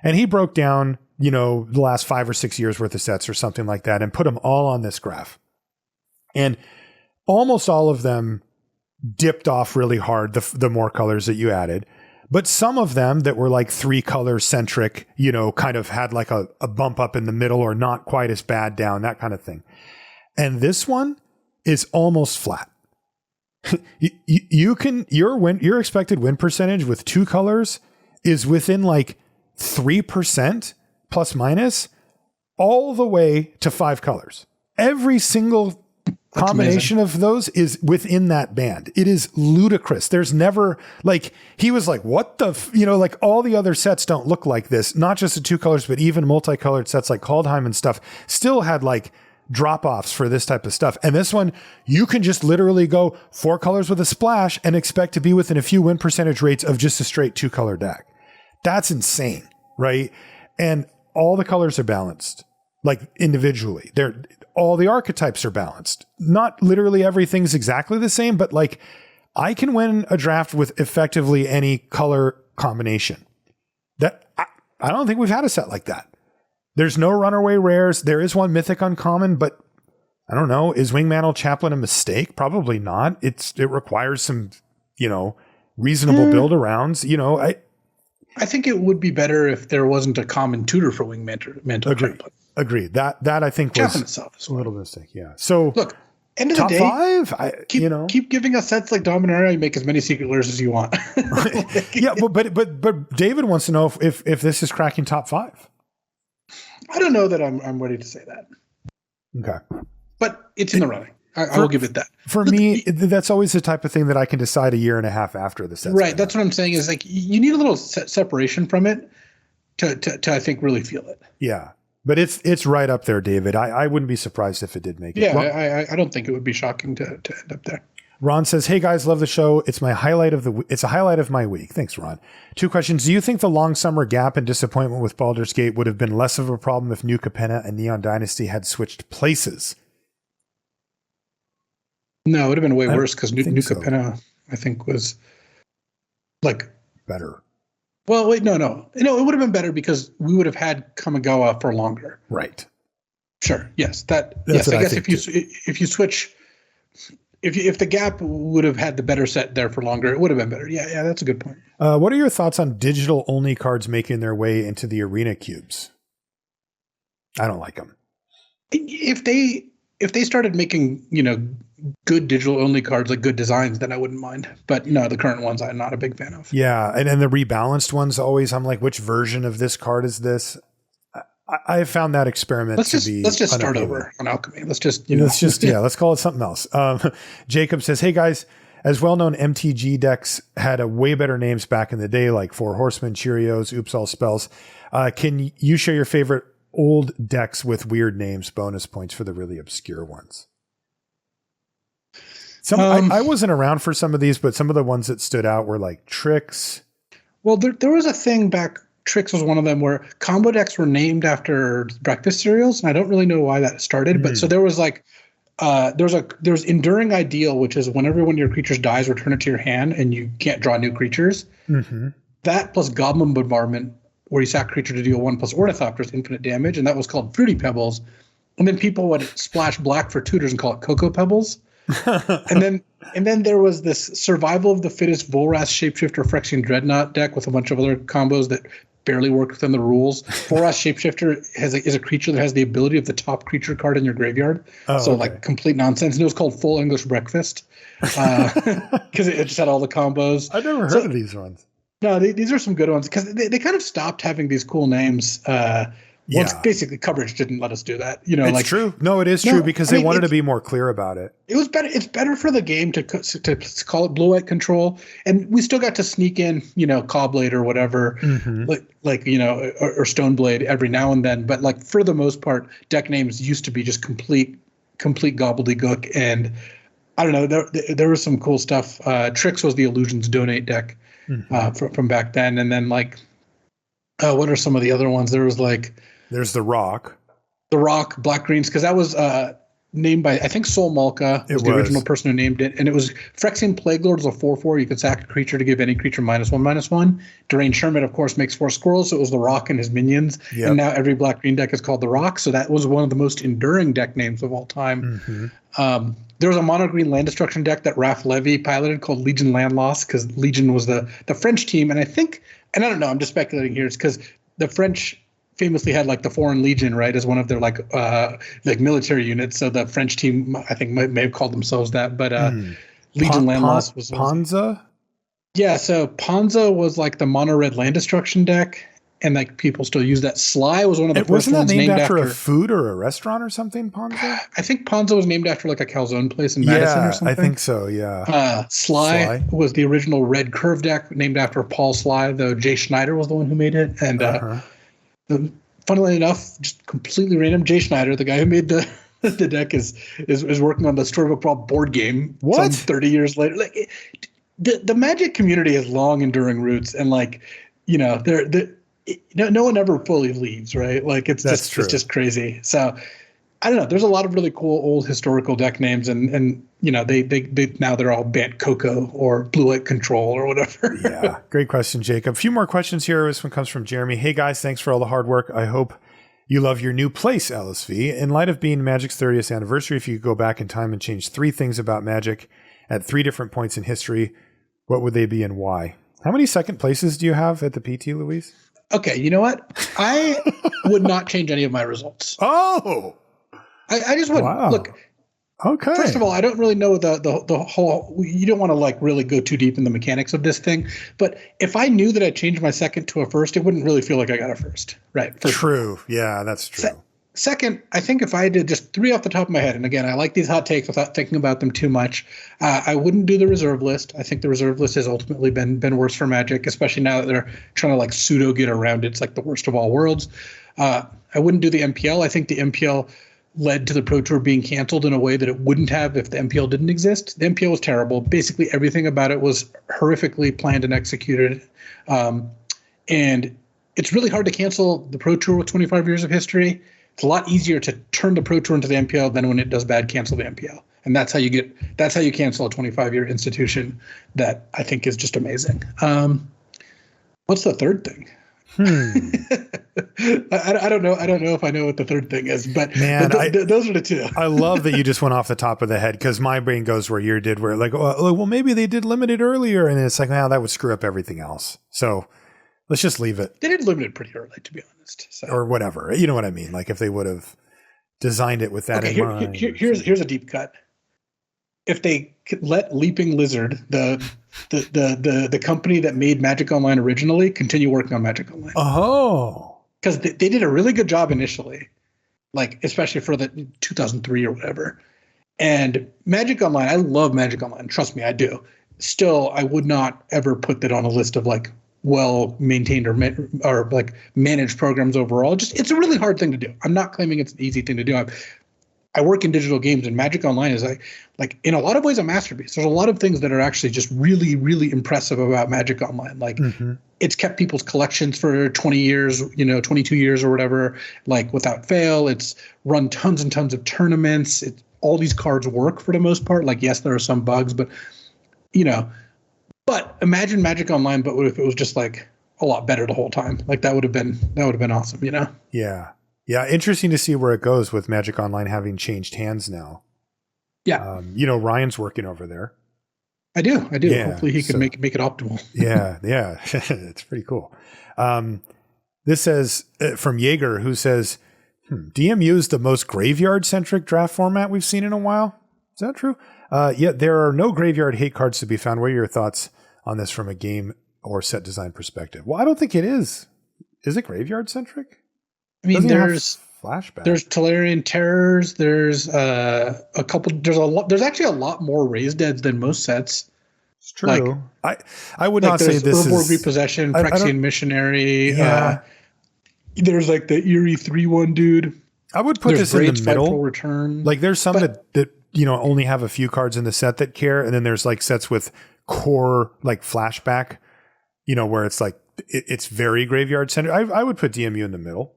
And he broke down, you know, the last 5 or 6 years worth of sets or something like that and put them all on this graph. And almost all of them dipped off really hard the more colors that you added. But some of them that were like 3 color centric, you know, kind of had like a bump up in the middle or not quite as bad down, that kind of thing. And this one is almost flat. Your expected win percentage with 2 colors is within like 3% plus minus all the way to 5 colors. Every single combination of those is within that band. It is ludicrous. There's never like, he was like, what the, like all the other sets don't look like this. Not just the 2 colors, but even multicolored sets like Kaldheim and stuff still had like drop-offs for this type of stuff. And this one, you can just literally go 4 colors with a splash and expect to be within a few win percentage rates of just a straight 2 color deck. That's insane, right? And all the colors are balanced, like individually. All the archetypes are balanced. Not literally everything's exactly the same, but like I can win a draft with effectively any color combination. That I don't think we've had a set like that. There's no runaway rares. There is one mythic uncommon, but I don't know. Is Wingmantle Chaplain a mistake? Probably not. It requires some, reasonable build arounds. I think it would be better if there wasn't a common tutor for Wingmantle. Agreed. That I think was itself is a little mistake. Yeah. So look, end of top the day, 5. Keep giving us sets like Dominaria. You make as many secret lures as you want. Yeah, but David wants to know if this is cracking top 5. I don't know that I'm ready to say that. Okay, but it's in the running. I will give it that. For me, that's always the type of thing that I can decide a year and a half after the set. Right. That's what I'm saying is like you need a little separation from it to I think really feel it. Yeah. But it's right up there, David. I wouldn't be surprised if it did make it. Yeah, I don't think it would be shocking to end up there. Ron says, "Hey guys, love the show. It's a highlight of my week." Thanks, Ron. 2 questions. Do you think the long summer gap and disappointment with Baldur's Gate would have been less of a problem if New Capenna and Neon Dynasty had switched places? No, it would have been way worse because New Capenna, I think, was like better. Well, wait, no. It would have been better because we would have had Kamigawa for longer. Right. Sure. Yes. I guess if you switch, if the gap would have had the better set there for longer, it would have been better. Yeah. That's a good point. What are your thoughts on digital only cards making their way into the arena cubes? I don't like them. If they started making, good digital only cards, like good designs, then I wouldn't mind. But no, the current ones I'm not a big fan of. Yeah. And the rebalanced ones always, I'm like, which version of this card is this? I have found that experiment let's just start over on Alchemy. Let's call it something else. Jacob says, "Hey guys, as well-known MTG decks had a way better names back in the day, like Four Horsemen, Cheerios, Oops All Spells. Can you share your favorite old decks with weird names, bonus points for the really obscure ones?" I wasn't around for some of these, but some of the ones that stood out were like Tricks. Well, there was a thing back. Tricks was one of them, where combo decks were named after breakfast cereals, and I don't really know why that started. But so there was like there's Enduring Ideal, which is whenever one of your creatures dies, return it to your hand, and you can't draw new creatures. That plus Goblin Bombardment, where you sack a creature to deal 1+ Ornithopters infinite damage, and that was called Fruity Pebbles. And then people would splash black for tutors and call it Cocoa Pebbles. and then there was this Survival of the Fittest Volras Shapeshifter Phyrexian Dreadnought deck with a bunch of other combos that barely work within the rules. Volras Shapeshifter is a creature that has the ability of the top creature card in your graveyard. Like complete nonsense. And it was called Full English Breakfast because it just had all the combos. I've never heard of these ones. No, these are some good ones because they kind of stopped having these cool names. Once basically coverage didn't let us do that, it's true. No, it is true because they wanted to be more clear about it. It was better. It's better for the game to call it blue-white control, and we still got to sneak in, Cobblade or whatever, or Stoneblade every now and then. But like for the most part, deck names used to be just complete gobbledygook. And I don't know, there was some cool stuff. Tricks was the Illusions Donate deck from back then, and then what are some of the other ones? There was There's the Rock. The Rock, Black Greens, because that was named by, I think, Sol Malka was the original person who named it. And it was Phyrexian Plague Lord was a 4/4. You could sack a creature to give any creature -1/-1. Deranged Hermit, of course, makes 4 squirrels. So it was the Rock and his minions. Yep. And now every Black-Green deck is called the Rock. So that was one of the most enduring deck names of all time. There was a mono-green land destruction deck that Raph Levy piloted called Legion Land Loss, because Legion was the French team. And I think, and I don't know, I'm just speculating here, it's because the French famously had the Foreign Legion, right, as one of their military units. So the French team, I think, may have called themselves that. But Legion Land Loss was Ponza. Yeah, so Ponza was the mono red land destruction deck, and people still use that. Sly was one of the first ones named after a food or a restaurant or something. Ponza. I think Ponza was named after a calzone place in Madison or something. I think so. Yeah. Sly was the original red curve deck named after Paul Sly, though Jay Schneider was the one who made it. And funnily enough, just completely random, Jay Schneider, the guy who made the deck, is working on the Storybook Brawl board game. What? 30 years later, the Magic community has long enduring roots, and no one ever fully leaves, right? It's just crazy. So I don't know. There's a lot of really cool old historical deck names, and they now they're all banned Cocoa or Blue-White Control or whatever. Yeah, great question, Jacob. A few more questions here. This one comes from Jeremy. Hey guys, thanks for all the hard work. I hope you love your new place, LSV. In light of being Magic's 30th anniversary, if you could go back in time and change 3 things about Magic at 3 different points in history, what would they be and why? How many second places do you have at the PT, Louise? Okay, you know what? I would not change any of my results. Oh! I just wouldn't. Wow. Look, okay. First of all, I don't really know the whole. You don't want to really go too deep in the mechanics of this thing. But if I knew that I changed my second to a first, it wouldn't really feel like I got a first, right? True. Yeah, that's true. Second, I think if I did just 3 off the top of my head, and again, I like these hot takes without thinking about them too much, I wouldn't do the reserve list. I think the reserve list has ultimately been worse for Magic, especially now that they're trying to pseudo get around it. It's the worst of all worlds. I wouldn't do the MPL. I think the MPL led to the Pro Tour being canceled in a way that it wouldn't have if the MPL didn't exist. The MPL was terrible. Basically, everything about it was horrifically planned and executed. And it's really hard to cancel the Pro Tour with 25 years of history. It's a lot easier to turn the Pro Tour into the MPL than when it does bad, cancel the MPL. And that's how you cancel a 25-year institution that I think is just amazing. What's the third thing? I don't know. I don't know if I know what the third thing is, but those are the 2. I love that you just went off the top of the head, because my brain goes where yours did, where well, maybe they did limited earlier, and it's that would screw up everything else. So let's just leave it. They did limited pretty early, to be honest. So. Or whatever. You know what I mean? If they would have designed it with that in mind. Here's a deep cut. If they let Leaping Lizard, the company that made Magic Online originally, continue working on Magic Online. Oh. Because they did a really good job initially, especially for the 2003 or whatever. And Magic Online, I love Magic Online. Trust me, I do. Still, I would not ever put that on a list of well maintained or managed programs overall. Just it's a really hard thing to do. I'm not claiming it's an easy thing to do. I work in digital games, and Magic Online is like in a lot of ways a masterpiece. There's a lot of things that are actually just really, really impressive about Magic Online. Like it's kept people's collections for 20 years, 22 years or whatever, like without fail. It's run tons and tons of tournaments. All these cards work for the most part. Like, yes, there are some bugs, but but imagine Magic Online, but if it was just like a lot better the whole time, like that would have been awesome, Yeah. Yeah, interesting to see where it goes with Magic Online having changed hands now. Yeah. Ryan's working over there. I do. Yeah, hopefully he can make it optimal. Yeah. It's pretty cool. This says from Jaeger, who says, DMU is the most graveyard-centric draft format we've seen in a while. Is that true? Yet there are no graveyard hate cards to be found. What are your thoughts on this from a game or set design perspective? Well, I don't think it is. Is it graveyard-centric? I mean, there's flashback. There's Tolarian Terrors. There's a couple. There's actually a lot more Raised Deads than most sets. It's true. I would not say this Urborg is Repossession, Phyrexian Missionary. Yeah. There's like the Eerie 3/1 dude. I would put this in the middle. Return. Like there's some that only have a few cards in the set that care, and then there's like sets with core like flashback, where it's like it's very graveyard centered. I would put DMU in the middle.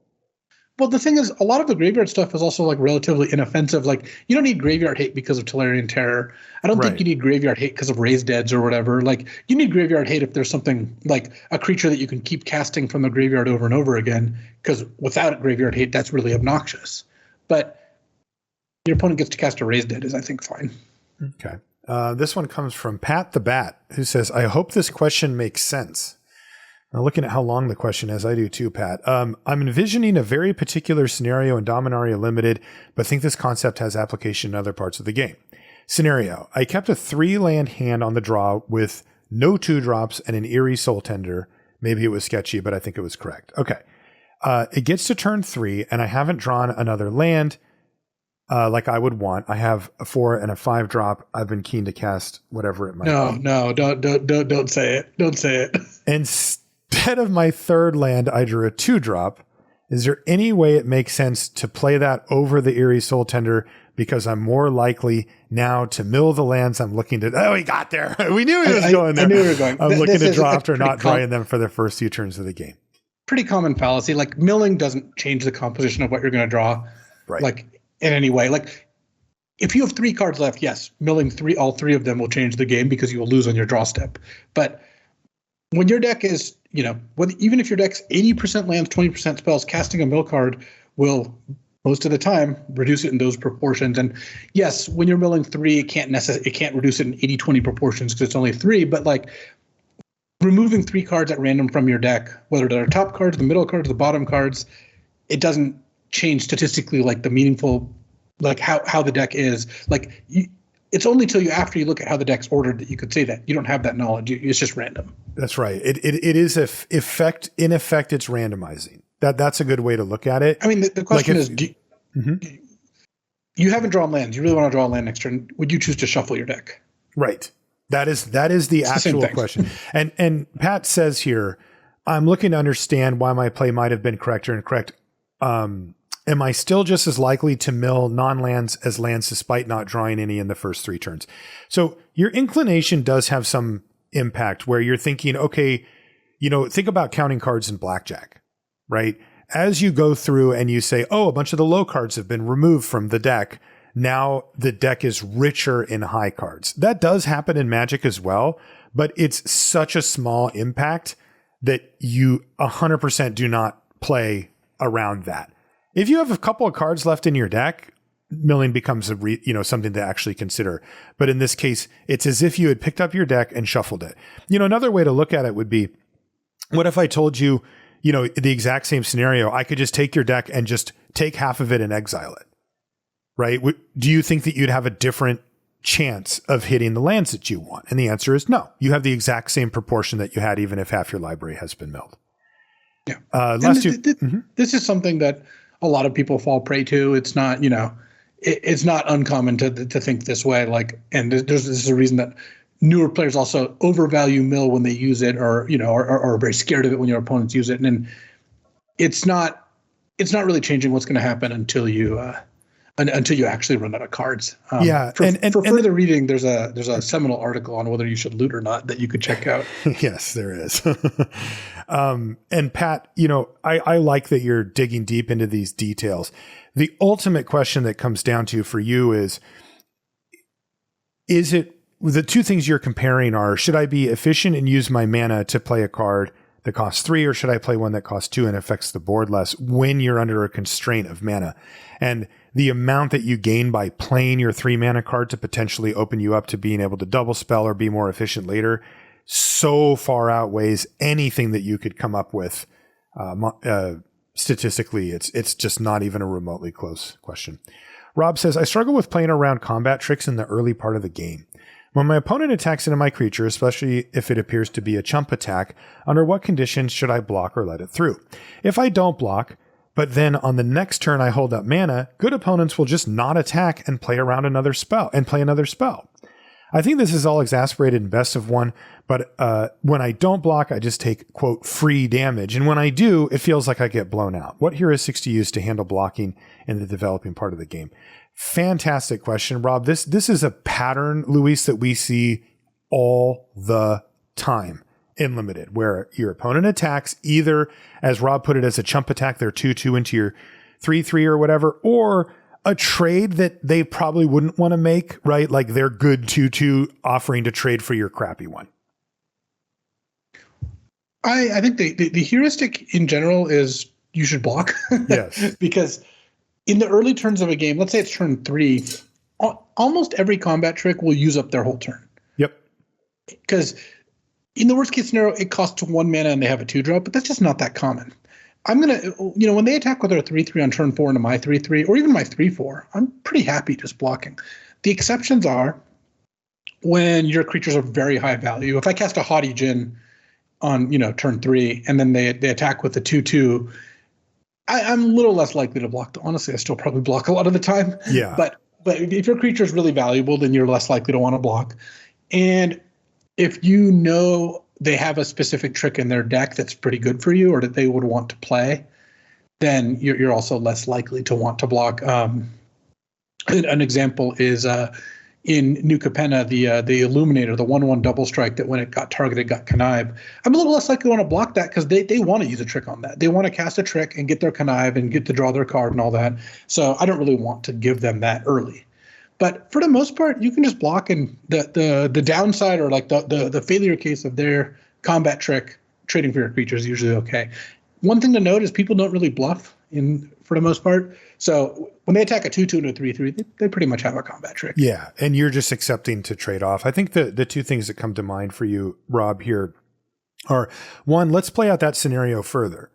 Well, the thing is, a lot of the graveyard stuff is also like relatively inoffensive. Like you don't need graveyard hate because of Tolarian Terror. I don't think you need graveyard hate because of Raised Deads or whatever. Like you need graveyard hate if there's something like a creature that you can keep casting from the graveyard over and over again. Because without graveyard hate, that's really obnoxious. But your opponent gets to cast a Raised Dead is, I think, fine. Okay. This one comes from Pat the Bat, who says, I hope this question makes sense. Now, looking at how long the question is, I do too, Pat. I'm envisioning a very particular scenario in Dominaria Limited, but think this concept has application in other parts of the game. Scenario. I kept a 3-land hand on the draw with no 2-drops and an Eerie Soul Tender. Maybe it was sketchy, but I think it was correct. Okay. It gets to turn 3, and I haven't drawn another land like I would want. I have a 4 and a 5-drop. I've been keen to cast whatever it might be. No, don't say it. Don't say it. Instead of my 3rd land, I drew a 2-drop. Is there any way it makes sense to play that over the Eerie Soul Tender because I'm more likely now to mill the lands I'm looking to... Oh, he got there. We knew he was going there. I knew he was going. I'm looking to draw after not drawing them for the first few turns of the game. Pretty common fallacy. Like milling doesn't change the composition of what you're going to draw. Right. Like in any way. Like if you have 3 cards left, yes, milling all 3 of them will change the game because you will lose on your draw step. But when your deck is, even if your deck's 80% lands, 20% spells, casting a mill card will most of the time reduce it in those proportions. And yes, when you're milling 3, it can't reduce it in 80-20 proportions because it's only 3. But like removing 3 cards at random from your deck, whether they're top cards, the middle cards, the bottom cards, it doesn't change statistically like the meaningful, like how the deck is. Like it's only till after you look at how the deck's ordered that you could say that. You don't have that knowledge. It's just random. That's right. It is in effect it's randomizing. That's a good way to look at it. I mean, the question is, you haven't drawn lands. You really want to draw a land next turn. Would you choose to shuffle your deck? Right. That is the actual question. And Pat says here, I'm looking to understand why my play might have been correct or incorrect. Am I still just as likely to mill non-lands as lands despite not drawing any in the first 3 turns? So your inclination does have some impact where you're thinking, okay, think about counting cards in blackjack, right? As you go through and you say, oh, a bunch of the low cards have been removed from the deck. Now the deck is richer in high cards. That does happen in Magic as well, but it's such a small impact that you 100% do not play around that. If you have a couple of cards left in your deck, milling becomes something to actually consider. But in this case, it's as if you had picked up your deck and shuffled it. Another way to look at it would be, what if I told you, the exact same scenario, I could just take your deck and just take half of it and exile it, right? Do you think that you'd have a different chance of hitting the lands that you want? And the answer is no. You have the exact same proportion that you had, even if half your library has been milled. Yeah. This is something that a lot of people fall prey to. It's not, it's not uncommon to think this way. Like, and this is a reason that newer players also overvalue mill when they use it, or are very scared of it when your opponents use it. And then it's not really changing what's going to happen until you until you actually run out of cards. For further reading, there's a seminal article on whether you should loot or not that you could check out. Yes, there is. And Pat, I like that you're digging deep into these details. The ultimate question that comes down to for you is it the two things you're comparing are, should I be efficient and use my mana to play a card that costs 3, or should I play one that costs 2 and affects the board less when you're under a constraint of mana? And the amount that you gain by playing your 3 mana card to potentially open you up to being able to double spell or be more efficient later so far outweighs anything that you could come up with. Statistically, it's just not even a remotely close question. Rob says, I struggle with playing around combat tricks in the early part of the game. When my opponent attacks into my creature, especially if it appears to be a chump attack, under what conditions should I block or let it through? If I don't block, but then on the next turn I hold up mana, good opponents will just not attack and play around another spell. I think this is all exasperated in best of one, but when I don't block, I just take, quote, free damage. And when I do, it feels like I get blown out. What heuristics to use to handle blocking in the developing part of the game? Fantastic question, Rob. This is a pattern, Luis, that we see all the time in Limited, where your opponent attacks either, as Rob put it, as a chump attack, they're 2/2 into your 3/3 or whatever, or a trade that they probably wouldn't want to make, right? Like they're good 2/2 offering to trade for your crappy one. I think the heuristic in general is you should block. Yes. Because in the early turns of a game, let's say it's turn 3, almost every combat trick will use up their whole turn. Yep. Because in the worst case scenario, it costs 1 mana and they have a 2-drop, but that's just not that common. I'm going to, when they attack with their 3/3 on turn 4 into my 3/3, or even my 3/4, I'm pretty happy just blocking. The exceptions are when your creatures are very high value. If I cast a Haughty Djinn on, turn 3, and then they attack with the 2/2, I'm a little less likely to block. Honestly, I still probably block a lot of the time. Yeah. But if your creature is really valuable, then you're less likely to want to block. And if you know they have a specific trick in their deck that's pretty good for you, or that they would want to play, then you're also less likely to want to block. An example is in New Capenna, the Illuminator, the 1/1 double strike that when it got targeted got connive. I'm a little less likely to want to block that because they want to use a trick on that. They want to cast a trick and get their connive and get to draw their card and all that. So I don't really want to give them that early. But for the most part, you can just block, and the downside, or like the failure case of their combat trick trading for your creature is usually okay. One thing to note is people don't really bluff for the most part. So when they attack a 2/2 and a 3/3, they pretty much have a combat trick. Yeah, and you're just accepting to trade off. I think the two things that come to mind for you, Rob, here are, one, let's play out that scenario further,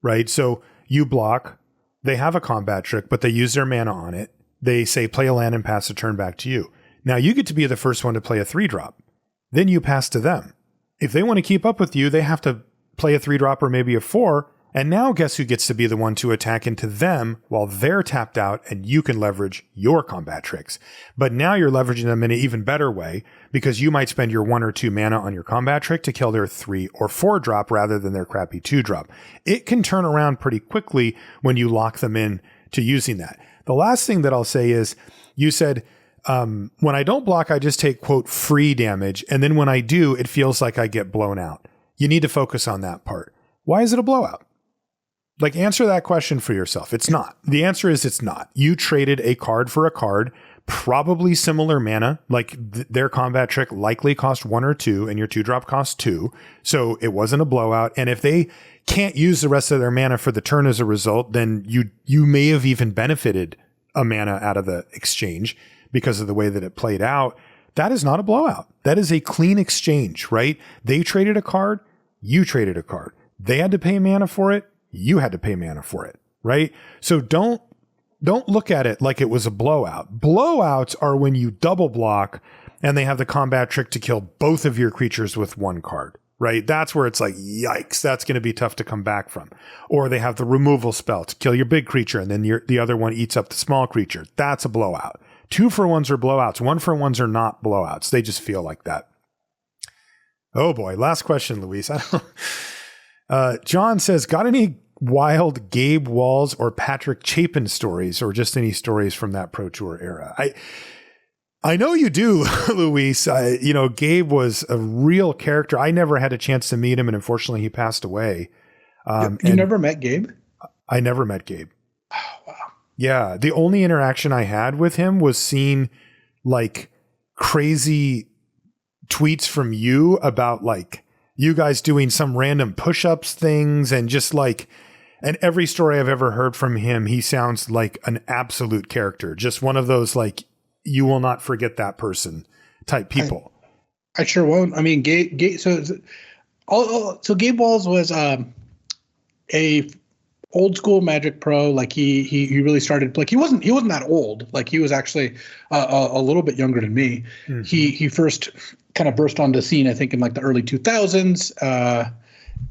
right? So you block, they have a combat trick, but they use their mana on it. They say play a land and pass a turn back to you. Now you get to be the first one to play a 3-drop. Then you pass to them. If they want to keep up with you, they have to play a 3-drop or maybe a 4. And now guess who gets to be the one to attack into them while they're tapped out, and you can leverage your combat tricks. But now you're leveraging them in an even better way, because you might spend your 1 or 2 mana on your combat trick to kill their 3 or 4-drop rather than their crappy 2-drop. It can turn around pretty quickly when you lock them in to using that. The last thing that I'll say is, you said, when I don't block, I just take, quote, free damage. And then when I do, it feels like I get blown out. You need to focus on that part. Why is it a blowout? Like, answer that question for yourself. It's not. The answer is it's not. You traded a card for a card, probably similar mana, like their combat trick likely cost 1 or 2 and your 2-drop cost 2. So it wasn't a blowout. And if they can't use the rest of their mana for the turn as a result, then you may have even benefited a mana out of the exchange because of the way that it played out. That is not a blowout. That is a clean exchange, right? They traded a card. You traded a card. They had to pay mana for it. You had to pay mana for it, right? So don't look at it like it was a blowout. Blowouts are when you double block and they have the combat trick to kill both of your creatures with 1 card, right? That's where it's like, yikes, that's going to be tough to come back from. Or they have the removal spell to kill your big creature, and then the other one eats up the small creature. That's a blowout. 2-for-1s are blowouts. 1-for-1s are not blowouts. They just feel like that. Oh boy. Last question, Luis. John says, got any wild Gabe Walls or Patrick Chapin stories, or just any stories from that Pro Tour era? I know you do, Luis. Gabe was a real character. I never had a chance to meet him, and unfortunately he passed away. You never met Gabe? I never met Gabe. Oh, wow. Yeah. The only interaction I had with him was seeing like crazy tweets from you about like you guys doing some random push-ups things, and just like, and every story I've ever heard from him, he sounds like an absolute character. Just one of those, like, you will not forget that person type people. I sure won't. I mean, Gabe so Gabe Walls was a old school Magic pro. Like he really started, like he wasn't that old. Like he was actually a little bit younger than me. Mm-hmm. He first kind of burst onto the scene, I think, in like the early 2000s,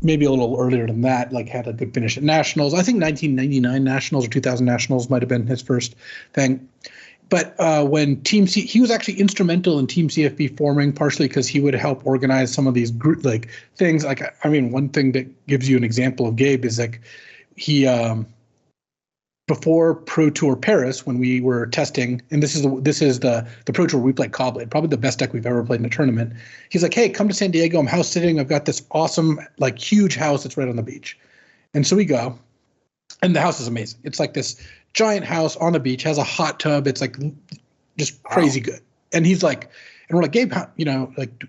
maybe a little earlier than that. Like had a good finish at Nationals. I think 1999 Nationals or 2000 Nationals might have been his first thing. But when he was actually instrumental in Team CFB forming, partially because he would help organize some of these group like things. Like, I mean, one thing that gives you an example of Gabe is like he before Pro Tour Paris, when we were testing, and this is the Pro Tour we played Cobblade, probably the best deck we've ever played in a tournament. He's like, hey, come to San Diego. I'm house sitting. I've got this awesome, like, huge house that's right on the beach. And so we go, and the house is amazing. It's like this giant house on the beach, has a hot tub. It's like just crazy good. And he's like, and we're like, Gabe, like,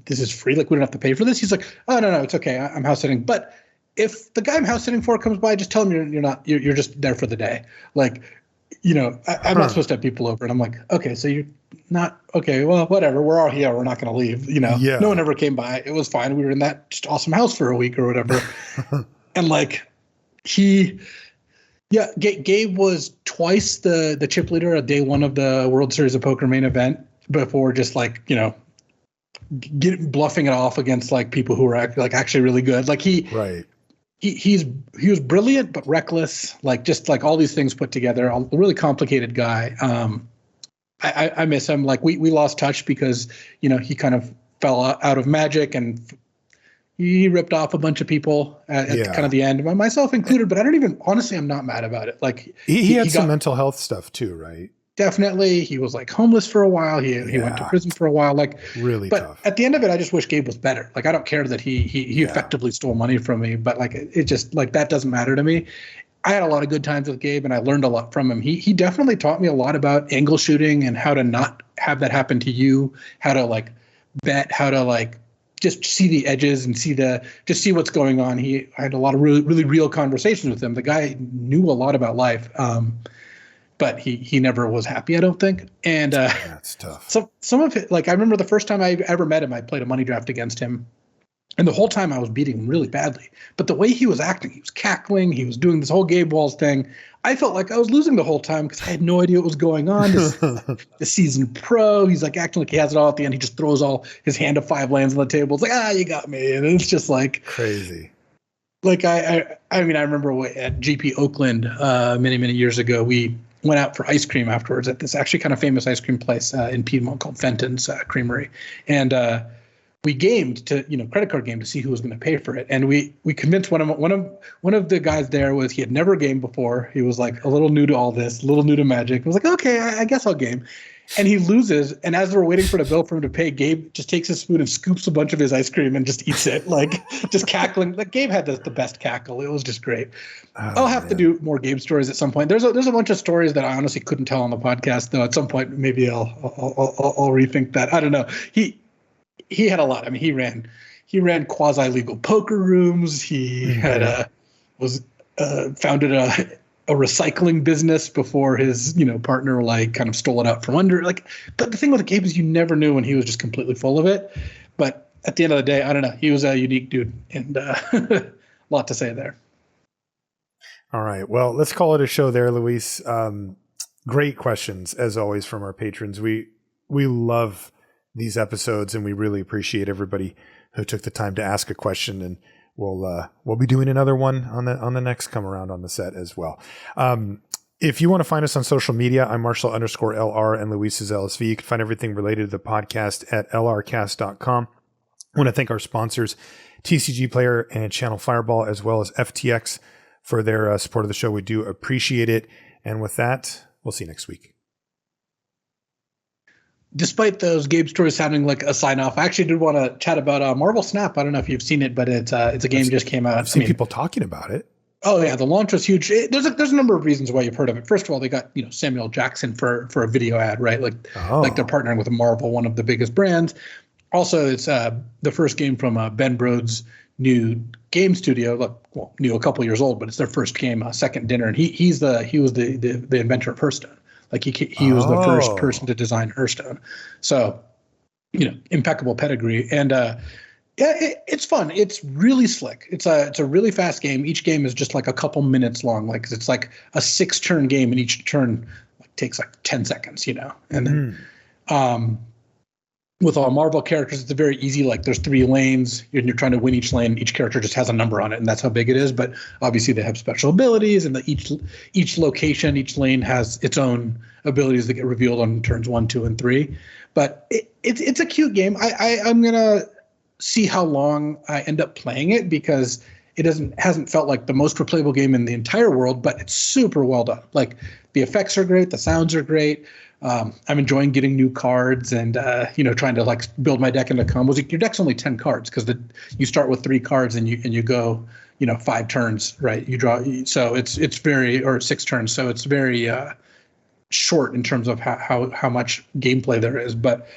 this is free. Like, we don't have to pay for this. He's like, oh, no, it's okay. I'm house sitting. But if the guy I'm house sitting for comes by, just tell him you're just there for the day. Like, I'm not supposed to have people over. And I'm like, okay, so you're not, okay, well, whatever. We're all here. We're not going to leave. Yeah. No one ever came by. It was fine. We were in that just awesome house for a week or whatever. And like, Gabe was twice the chip leader at day one of the World Series of Poker main event before just like, bluffing it off against like people who were actually really good. Like he was brilliant, but reckless, like just like all these things put together, a really complicated guy. I miss him. Like we lost touch because, he kind of fell out of Magic, and he ripped off a bunch of people at kind of the end, myself included, but honestly, I'm not mad about it. Like he had some mental health stuff too, right? Definitely. He was like homeless for a while. He went to prison for a while, like really tough. At the end of it, I just wish Gabe was better. Like, I don't care that he effectively stole money from me, but like, it just like, that doesn't matter to me. I had a lot of good times with Gabe, and I learned a lot from him. He definitely taught me a lot about angle shooting and how to not have that happen to you, how to like bet, how to like just see the edges and see what's going on. I had a lot of really, really real conversations with him. The guy knew a lot about life. But he never was happy, I don't think. And that's tough. So some of it, like I remember the first time I ever met him, I played a money draft against him. And the whole time I was beating him really badly. But the way he was acting, he was cackling, he was doing this whole Gabe Walls thing. I felt like I was losing the whole time because I had no idea what was going on. The seasoned pro, he's like acting like he has it all at the end. He just throws all his hand of 5 lands on the table. It's like, you got me. And it's just like crazy. Like I remember at GP Oakland many, many years ago, we went out for ice cream afterwards at this actually kind of famous ice cream place in Piedmont called Fenton's Creamery. And we gamed credit card game to see who was going to pay for it. And we convinced one of the guys there was, he had never gamed before. He was like a little new to all this, a little new to Magic. I was like, okay, I guess I'll game. And he loses. And as we're waiting for the bill for him to pay, Gabe just takes his spoon and scoops a bunch of his ice cream and just eats it, like just cackling. Like Gabe had the best cackle. It was just great. I'll have to do more Gabe stories at some point. There's a bunch of stories that I honestly couldn't tell on the podcast, though. At some point, maybe I'll rethink that. I don't know. He had a lot. I mean, he ran quasi-legal poker rooms. He had founded a recycling business before his partner like kind of stole it out from under. Like, but the thing with Gabe is you never knew when he was just completely full of it. But at the end of the day, I don't know. He was a unique dude, and a lot to say there. All right. Well, let's call it a show there, Luis. Great questions as always from our patrons. We love these episodes, and we really appreciate everybody who took the time to ask a question, and we'll be doing another one on the next come around on the set as well. If you want to find us on social media, I'm Marshall_LR and Luis is LSV. You can find everything related to the podcast at lrcast.com. I want to thank our sponsors, TCG Player and Channel Fireball, as well as FTX for their support of the show. We do appreciate it. And with that, we'll see you next week. Despite those Gabe stories sounding like a sign off, I actually did want to chat about Marvel Snap. I don't know if you've seen it, but it's a game just came out. I've seen people talking about it. Oh yeah, the launch was huge. There's a number of reasons why you've heard of it. First of all, they got Samuel Jackson for a video ad, right? Like they're partnering with Marvel, one of the biggest brands. Also, it's the first game from Ben Brode's new game studio. New a couple years old, but it's their first game, Second Dinner, and he was the inventor of Hearthstone. Like he was the first person to design Hearthstone. So, impeccable pedigree. And it's fun. It's really slick. It's a really fast game. Each game is just like a couple minutes long. Like it's like a 6-turn game, and each turn takes like 10 seconds, And then with all Marvel characters, it's very easy. Like there's 3 lanes, and you're trying to win each lane. Each character just has a number on it, and that's how big it is. But obviously, they have special abilities, and each location, each lane has its own abilities that get revealed on turns 1, 2, and 3. But it's a cute game. I'm gonna see how long I end up playing it, because it hasn't felt like the most replayable game in the entire world, but it's super well done. Like the effects are great, the sounds are great. I'm enjoying getting new cards and trying to like build my deck into combos. Your deck's only 10 cards because you start with 3 cards and you go 5 turns, right? You draw, so it's very, or 6 turns, so it's very short in terms of how much gameplay there is. But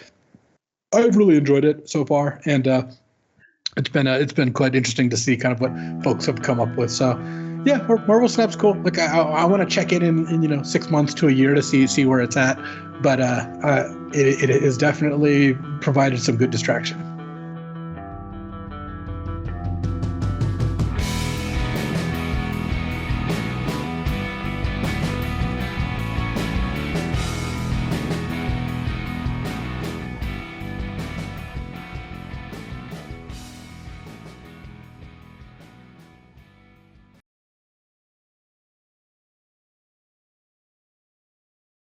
I've really enjoyed it so far, and it's been quite interesting to see kind of what folks have come up with. So. Yeah, Marvel Snap's cool. Like I want to check it in 6 months to a year to see where it's at, but it has definitely provided some good distraction.